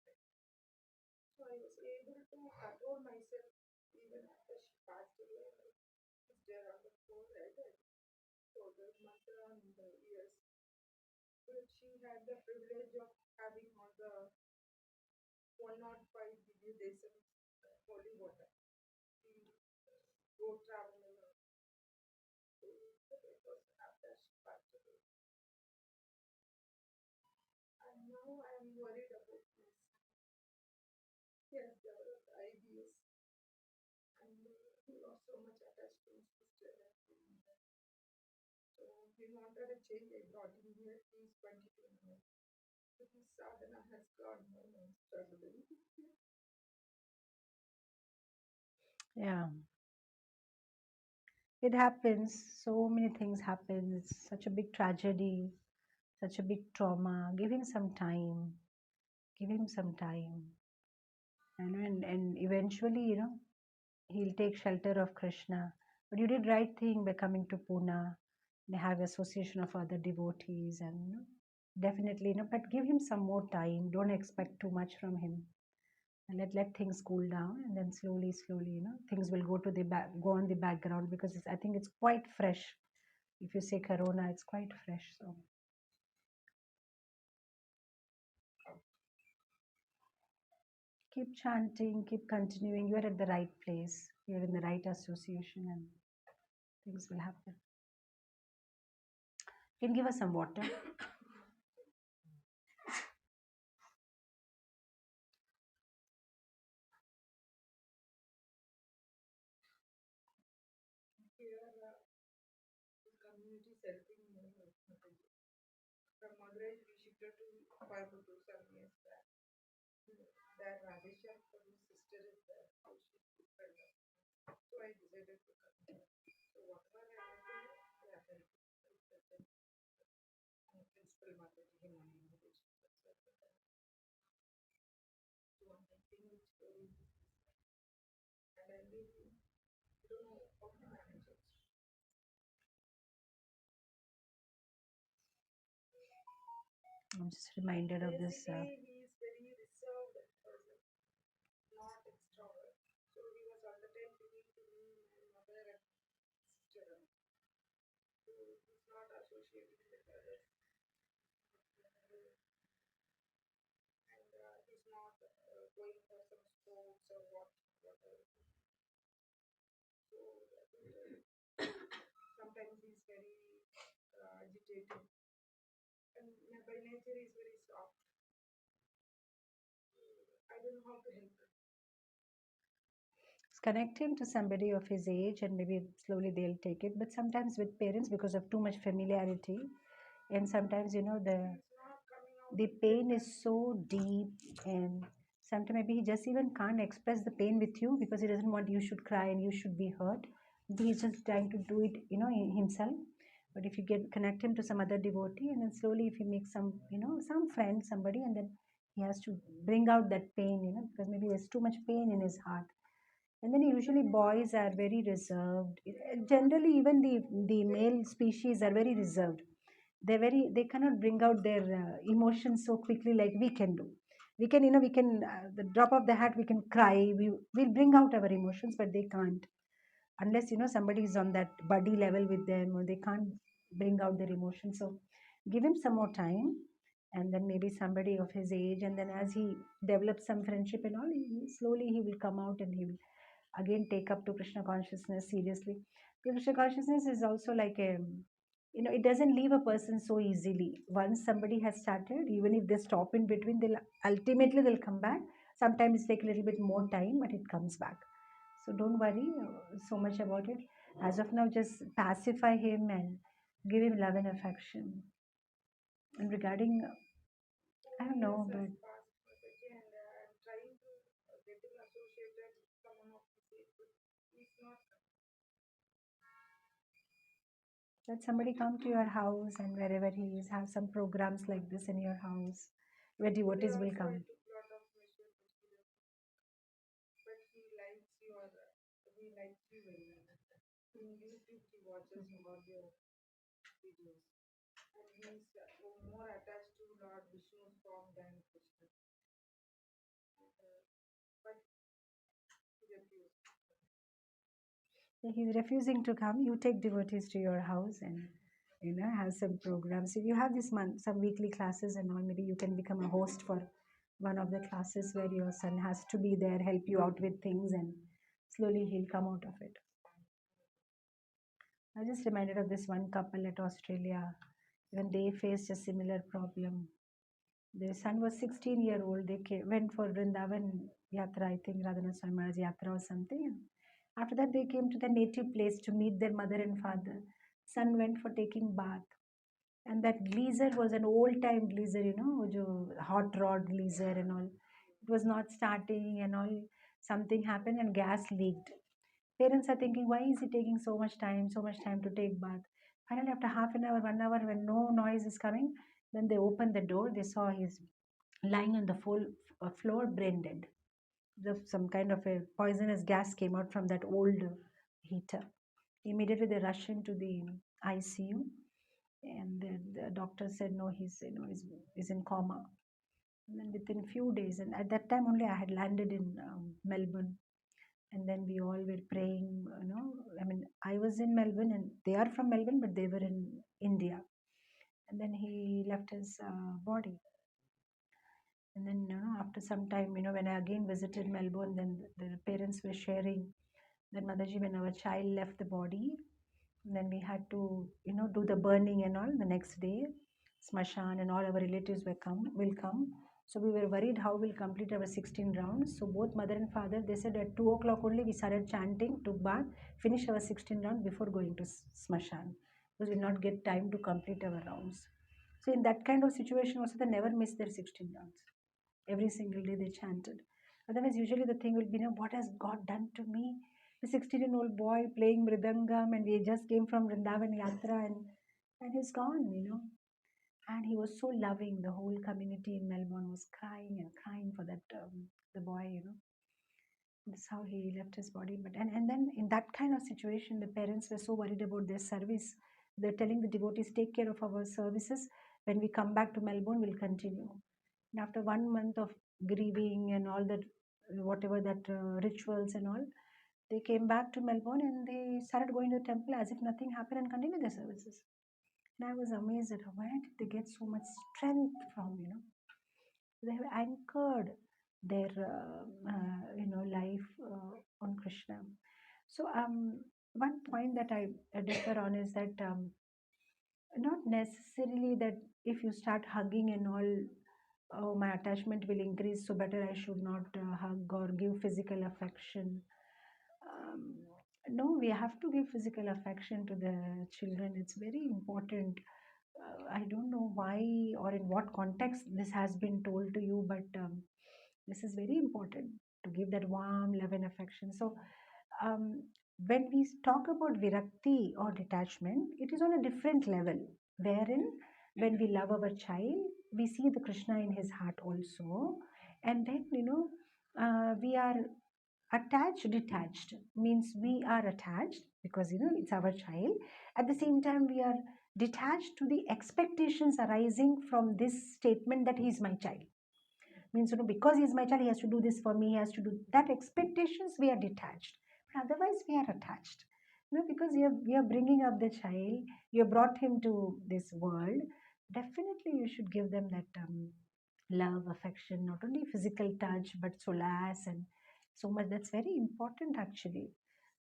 So I was able to control myself even after she passed away. It's there on the floor, right? So the mother and the years. But she had the privilege of having all the 105 Divya Desams holy water. We go travel alone. So it was after she passed away. And now I'm worried about my son. He has developed IBS and he was so much attached to his sister. So we wanted a change. I brought him here. He's 22 now. But his sadhana has gone on and struggling. Yeah, it happens. So many things happen. It's such a big tragedy, such a big trauma. Give him some time. Give him some time. And eventually, he'll take shelter of Krishna. But you did right thing by coming to Pune. They have association of other devotees and definitely, but give him some more time. Don't expect too much from him. And let things cool down, and then slowly, things will go to the back, go on the background because I think it's quite fresh. If you say Corona, it's quite fresh. So keep chanting, keep continuing. You are at the right place. You're in the right association, and things will happen. You can give us some water. Here, the community is helping me. From Madurai, we shifted to Coimbatore 7 years back. There, Radhesha, his sister is there. So she's good friend of mine. So I decided to come here. So whatever I have to do, they are helping. Principal Mataji Himani invitation. That's what I done. So one thing which very, and I really don't know how to manage it. I'm just reminded of this. Basically, he is very reserved person, not extrovert. So he was all the time singing to me, my mother and sister. So he's not associated with others. And he's not going for some sports or whatever. So sometimes he's very agitated. And by nature he's very soft. I don't know how to help him. Connect him to somebody of his age and maybe slowly they'll take it. But sometimes with parents, because of too much familiarity, and sometimes the pain is so deep, and sometimes maybe he just even can't express the pain with you because he doesn't want you should cry and you should be hurt. Maybe he's just trying to do it, himself. But if you get connect him to some other devotee, and then slowly if you make some, some friend, somebody, and then he has to bring out that pain, because maybe there's too much pain in his heart. And then usually boys are very reserved. Generally, even the male species are very reserved. They cannot bring out their emotions so quickly like we can do. We can, the drop of the hat we can cry. We'll bring out our emotions, but they can't unless somebody is on that buddy level with them, or they can't bring out their emotions. So give him some more time, and then maybe somebody of his age, and then as he develops some friendship and all, slowly he will come out and he will again take up to Krishna consciousness seriously. Krishna consciousness is also like a, it doesn't leave a person so easily. Once somebody has started, even if they stop in between, they'll come back. Sometimes it take a little bit more time, but it comes back. So don't worry so much about it. As of now, just pacify him and give him love and affection. And regarding I So don't yes, know, as but past Mataji, and I'm trying to getting associated with someone of his age, but he's not. let somebody come to your house and wherever he is, have some programs like this in your house where Today devotees will also I come. took lot of measures, but he likes your, he likes you very well. In YouTube, he watches all your videos, and he's more attached to Lord Vishnu's form than Krishna. But he refused. He's refusing to come. You take devotees to your house and have some programs. If you have this month some weekly classes and all, maybe you can become a host for one of the classes where your son has to be there, help you out with things, and slowly he'll come out of it. I was just reminded of this one couple at Australia when they faced a similar problem. Their son was 16-year-old. They went for Vrindavan Yatra, I think Radhanath Swami Maharaj Yatra or something. After that, they came to their native place to meet their mother and father. Son went for taking bath. And that geyser was an old-time geyser, jo hot rod geyser and all. It was not starting and all. Something happened and gas leaked. Parents are thinking, why is it taking so much time to take bath? Finally, after half an hour, 1 hour, when no noise is coming, then they opened the door. They saw he's lying on the full floor, brain dead. Some kind of a poisonous gas came out from that old heater. Immediately, they rushed into the ICU, and the doctor said, no, he's in coma. And then within few days, and at that time only I had landed in Melbourne, and then we all were praying. I mean, I was in Melbourne, and they are from Melbourne, but they were in India. And then he left his body. And then, after some time, when I again visited Melbourne, then the parents were sharing that Mataji, when our child left the body, then we had to, do the burning and all the next day. Smashan and all our relatives will come. So we were worried how we'll complete our 16 rounds. So both mother and father, they said at 2 o'clock only we started chanting, took bath, finished our 16 rounds before going to Smashan. Because we'll not get time to complete our rounds. So in that kind of situation also, they never miss their 16 rounds. Every single day they chanted. Otherwise, usually the thing will be, what has God done to me? A 16-year-old boy playing mridangam, and we just came from Vrindavan Yatra, and he's gone. And he was so loving. The whole community in Melbourne was crying and crying for that the boy. That's how he left his body. But and then in that kind of situation, the parents were so worried about their service. They're telling the devotees, take care of our services. When we come back to Melbourne, we'll continue. And after 1 month of grieving and all that, whatever that rituals and all, they came back to Melbourne and they started going to the temple as if nothing happened and continued their services. And I was amazed at where did they get so much strength from. They have anchored their life on Krishna. So one point that I differ on is that not necessarily that if you start hugging and all, oh, my attachment will increase, so better I should not hug or give physical affection. um, no, we have to give physical affection to the children. It's very important. I don't know why or in what context this has been told to you, but this is very important to give that warm love and affection. So, um, when we talk about virakti or detachment, it is on a different level, wherein when we love our child, we see the Krishna in his heart also, and then we are attached. Detached means we are attached because it's our child. At the same time, we are detached to the expectations arising from this statement that he is my child. Means because he is my child, he has to do this for me, he has to do that. Expectations, we are detached, but otherwise we are attached. Because you are bringing up the child, you have brought him to this world. Definitely you should give them that love, affection, not only physical touch but solace and so much. That's very important actually.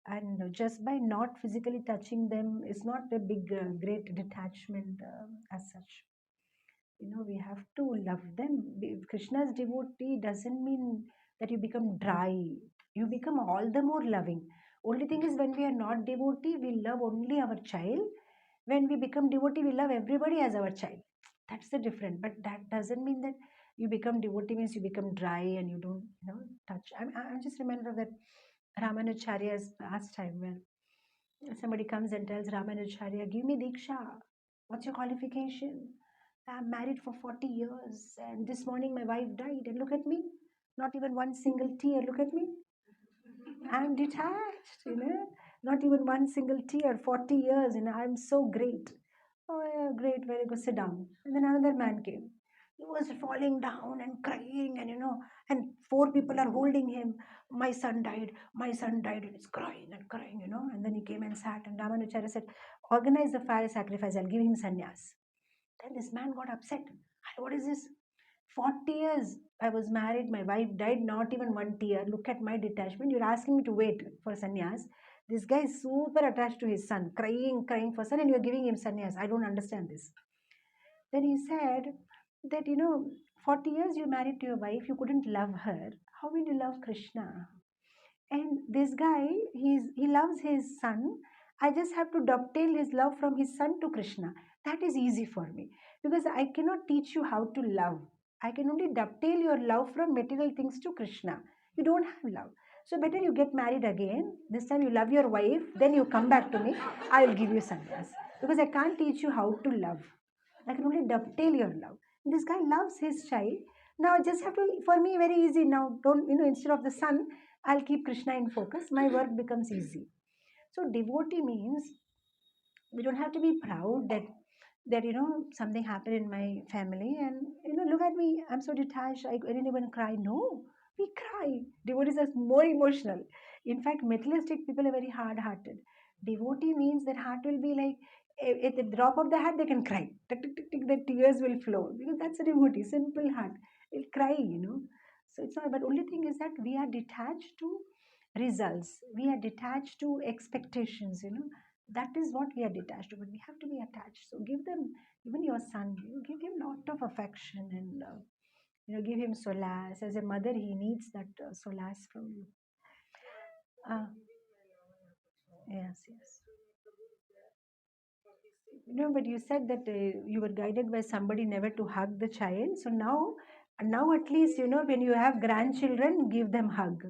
And just by not physically touching them is not a big great detachment as such. We have to love them. Krishna's devotee doesn't mean that you become dry. You become all the more loving. Only thing is, when we are not devotee, we love only our child. When we become devotee, we love everybody as our child. That's the difference. But that doesn't mean that You become devotee means you become dry and you don't, touch. I just remember that Ramanujacharya's pastime where somebody comes and tells Ramanujacharya, give me Diksha. What's your qualification? I'm married for 40 years and this morning my wife died and look at me. Not even one single tear. Look at me. I'm detached, not even one single tear, 40 years, I'm so great. Oh, yeah, great, very good, sit down. And then another man came. He was falling down and crying, and four people are holding him. My son died, and he's crying and crying. And then he came and sat, and Ramanujarya said, organize the fire sacrifice, I'll give him sannyas. Then this man got upset. What is this? 40 years I was married, my wife died, not even one tear. Look at my detachment. You're asking me to wait for sannyas. This guy is super attached to his son, crying for son, and you're giving him sannyas. I don't understand this. Then he said that, 40 years you married to your wife, you couldn't love her. How will you love Krishna? And this guy, he loves his son. I just have to dovetail his love from his son to Krishna. That is easy for me because I cannot teach you how to love. I can only dovetail your love from material things to Krishna. You don't have love. So better you get married again. This time you love your wife, then you come back to me. I will give you sannyas. Because I can't teach you how to love. I can only dovetail your love. This guy loves his child. Now I just have to, for me, very easy now. Don't, instead of the son, I'll keep Krishna in focus. My work becomes easy. So devotee means we don't have to be proud that something happened in my family and look at me, I'm so detached, I didn't even cry. No, we cry. Devotees are more emotional. In fact, materialistic people are very hard hearted. Devotee means that heart will be like at the drop of the hat they can cry. Tick, tick, tick, tick, the tears will flow because that's a devotee, simple heart. It'll cry. So it's not, but only thing is that we are detached to results, we are detached to expectations. That is what we are detached to, but we have to be attached. So give them, even your son, give him lot of affection and give him solace. As a mother, he needs that solace from you. uh, yes, yes. No, but you said that you were guided by somebody never to hug the child. So now at least when you have grandchildren, give them hug.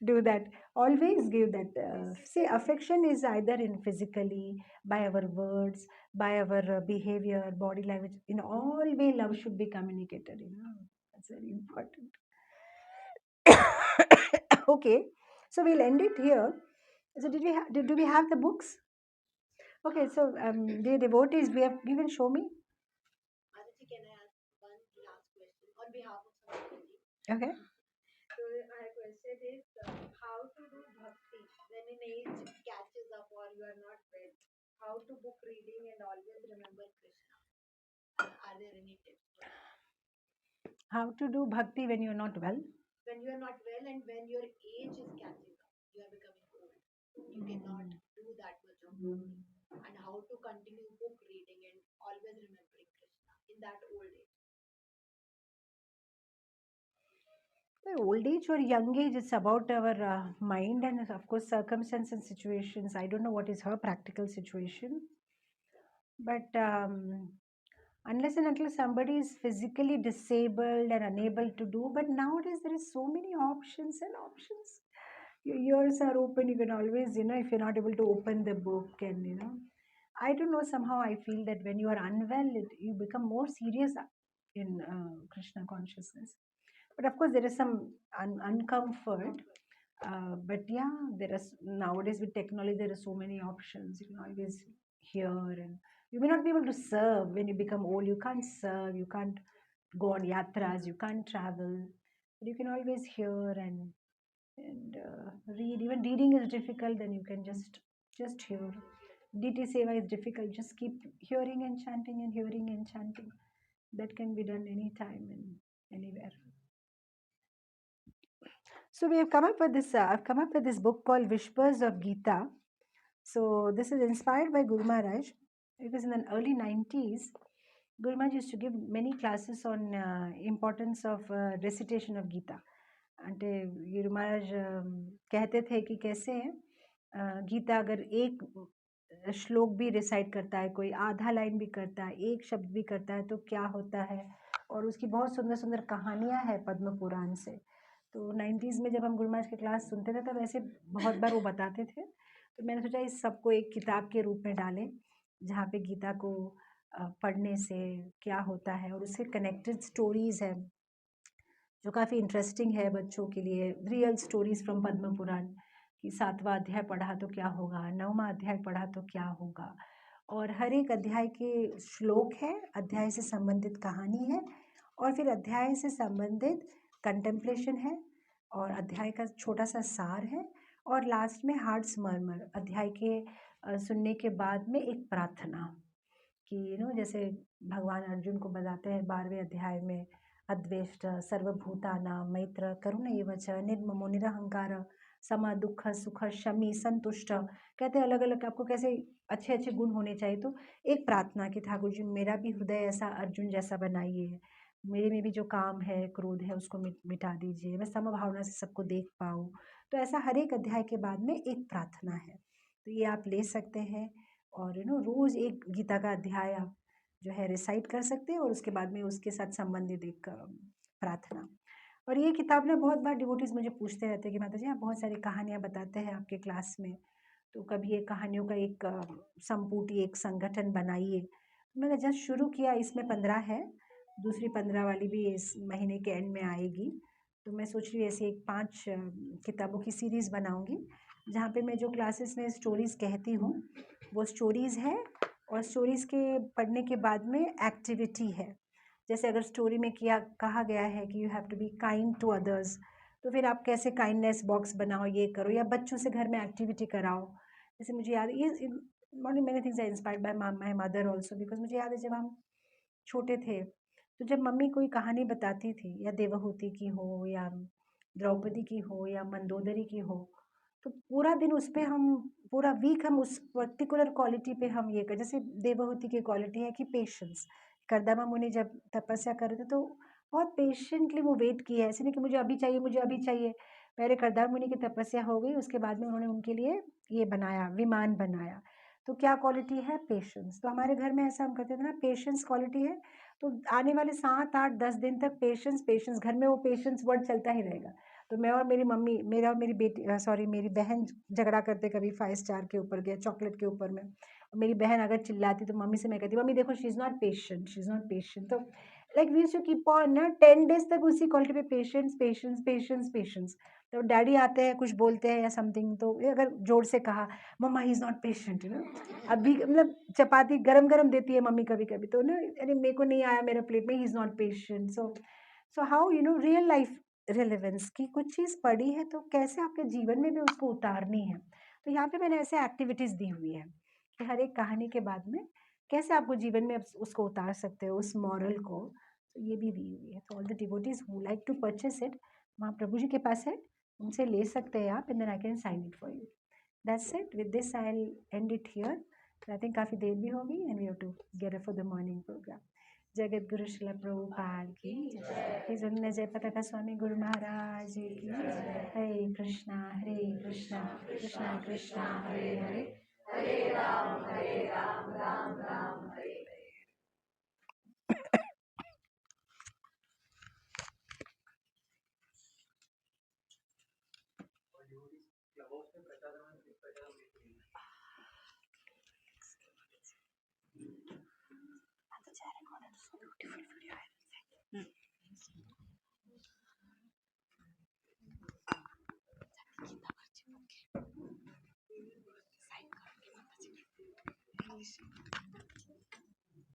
Do that. Always give that. See, affection is either in physically, by our words, by our behavior, body language. In all way, love should be communicated. That's very important. Okay, so we'll end it here. So did we do we have the books? Okay, so dear devotees, we have given. Show me. Aditi, can I ask one last question on behalf of Samantha? Okay. So my question is how to do bhakti when an age catches up or you are not well? How to book reading and always remember Krishna? Are there any tips for that? How to do bhakti when you're not well? When you are not well and when your age is catching up, you are becoming old. You cannot do that much of bhakti. And how to continue book reading and always remembering Krishna in that old age. The old age or young age, it's about our mind and, of course, circumstances and situations. I don't know what is her practical situation, but unless and until somebody is physically disabled and unable to do, but nowadays there is so many options and options. Your ears are open. You can always, if you're not able to open the book, and I don't know. Somehow I feel that when you are unwell, you become more serious in Krishna consciousness. But of course, there is some uncomfort. But yeah, nowadays with technology, there are so many options. You can always hear, and you may not be able to serve when you become old. You can't serve, you can't go on yatras, you can't travel, but you can always hear and read. Even reading is difficult, then you can just hear. DT Seva is difficult. Just keep hearing and chanting and hearing and chanting. That can be done anytime and anywhere. So we have come up with this. I've come up with this book called Whispers of Gita. So this is inspired by Guru Maharaj. It was in the early 90s. Guru Maharaj used to give many classes on importance of recitation of Gita. అంటే गुरु महाराज कहते थे कि कैसे गीता अगर एक श्लोक भी recite करता है, कोई आधा लाइन भी करता है, एक शब्द भी करता है तो क्या होता है। और उसकी बहुत सुंदर सुंदर कहानियाँ हैं पद्म पुराण से। तो 90s में जब हम गुरु महाराज की क्लास सुनते थे तब ऐसे बहुत बार वो बताते थे, तो मैंने सोचा इस सबको एक किताब के रूप में डालें, जहाँ पे गीता को पढ़ने से क्या होता है और उससे कनेक्टेड स्टोरीज़ है जो काफ़ी इंटरेस्टिंग है बच्चों के लिए। Real stories from Padma Purana कि 7वां अध्याय पढ़ा तो क्या होगा, 9वां अध्याय पढ़ा तो क्या होगा। और हर एक अध्याय के श्लोक है, अध्याय से संबंधित कहानी है, और फिर अध्याय से संबंधित कंटेम्पलेशन है, और अध्याय का छोटा सा सार है, और लास्ट में हार्ट्स मर्मर अध्याय के सुनने के बाद में एक प्रार्थना कि जैसे भगवान अर्जुन को बताते हैं 12वें अध्याय में, अद्वेष्ट सर्वभूतानां मैत्र करुण एव च निर्ममो निरहंकार समा दुख सुख शमी संतुष्ट। कहते हैं अलग अलग आपको कैसे अच्छे अच्छे गुण होने चाहिए। तो एक प्रार्थना कि ठाकुर जी मेरा भी हृदय ऐसा अर्जुन जैसा बनाइए, मेरे में भी जो काम है क्रोध है उसको मिटा दीजिए, मैं समभावना से सबको देख पाऊँ। तो ऐसा हर एक अध्याय के बाद में एक प्रार्थना है, तो ये आप ले सकते हैं। और रोज़ एक गीता का अध्याय आप जो है रिसाइट कर सकते हैं, और उसके बाद में उसके साथ संबंधित एक प्रार्थना। और ये किताब ना बहुत बार डिवोटीज मुझे पूछते रहते हैं कि माता जी आप बहुत सारी कहानियाँ बताते हैं आपके क्लास में, तो कभी ये कहानियों का एक संपुटी एक संगठन बनाइए। मैंने जस्ट शुरू किया, इसमें 15 है, दूसरी 15 वाली भी इस महीने के एंड में आएगी। तो मैं सोच रही हूँ ऐसे एक 5 किताबों की सीरीज़ बनाऊँगी, जहाँ पे मैं जो क्लासेस में स्टोरीज़ कहती हूँ वो स्टोरीज़ है, और स्टोरीज़ के पढ़ने के बाद में एक्टिविटी है। जैसे अगर स्टोरी में कहा गया है कि you have to be kind to others, तो फिर आप कैसे काइंडनेस बॉक्स बनाओ, ये करो, या बच्चों से घर में एक्टिविटी कराओ। जैसे मुझे याद है ये many things are inspired by my mother also, because मुझे याद है जब हम छोटे थे तो जब मम्मी कोई कहानी बताती थी, या देवहूति की हो, या द्रौपदी की हो, या मंदोदरी की हो, तो पूरा दिन उस पे हम पूरा वीक हम उस पर्टिकुलर क्वालिटी पे हम ये कर, जैसे देवहूति की क्वालिटी है कि पेशेंस। करदमा मुनि जब तपस्या कर रहे थे तो बहुत पेशेंटली वो वेट किया है, ऐसे नहीं कि मुझे अभी चाहिए मुझे अभी चाहिए। पहले करदमा मुनि की तपस्या हो गई, उसके बाद में उन्होंने उनके लिए ये बनाया, विमान बनाया। तो क्या क्वालिटी है? पेशेंस। तो हमारे घर में ऐसा हम करते थे ना, पेशेंस क्वालिटी है। तो आने वाले 7 8 10 दिन तक पेशेंस पेशेंस, घर में वो पेशेंस वर्ड चलता ही रहेगा। तो मैं और मेरी मम्मी, मेरा और मेरी बेटी सॉरी मेरी बहन झगड़ा करते, कभी 5 स्टार के ऊपर गया, चॉकलेट के ऊपर में। और मेरी बहन अगर चिल्लाती तो मम्मी से मैं कहती, मम्मी देखो she is not patient, she is not patient. तो like we used to keep on ना 10 डेज़ तक उसी क्वालिटी पे पेशेंस पेशेंस पेशेंस पेशेंस। तो डैडी आते हैं, कुछ बोलते हैं या समथिंग, तो ये अगर जोर से कहा, मम्मा ही इज़ नॉट पेशेंट, अभी मतलब चपाती गरम-गरम देती है मम्मी कभी-कभी, तो ना अरे मेरे को नहीं आया मेरा प्लेट में, he is not patient. So how real life relevance की कुछ चीज़ पड़ी है तो कैसे आपके जीवन में भी उसको उतारनी है। तो यहाँ पे मैंने ऐसे एक्टिविटीज़ दी हुई है कि हर एक कहानी के बाद में कैसे आपको जीवन में उसको उतार सकते हो, उस मॉरल को। तो ये भी दी हुई है। तो all the devotees who like to purchase it, वहाँ प्रभु जी के पास है, उनसे ले सकते हैं आप, and then I can sign it for you. That's it. With this I will end it here. I think काफ़ी देर भी होगी, and we have to get up for the morning program. Jagat Guru Srila Prabhupada की जय। हिज होलीनेस जय पताका स्वामी गुरु महाराज जी की जय। हरे कृष्णा कृष्णा कृष्णा हरे हरे, हरे राम राम राम हरे हरे।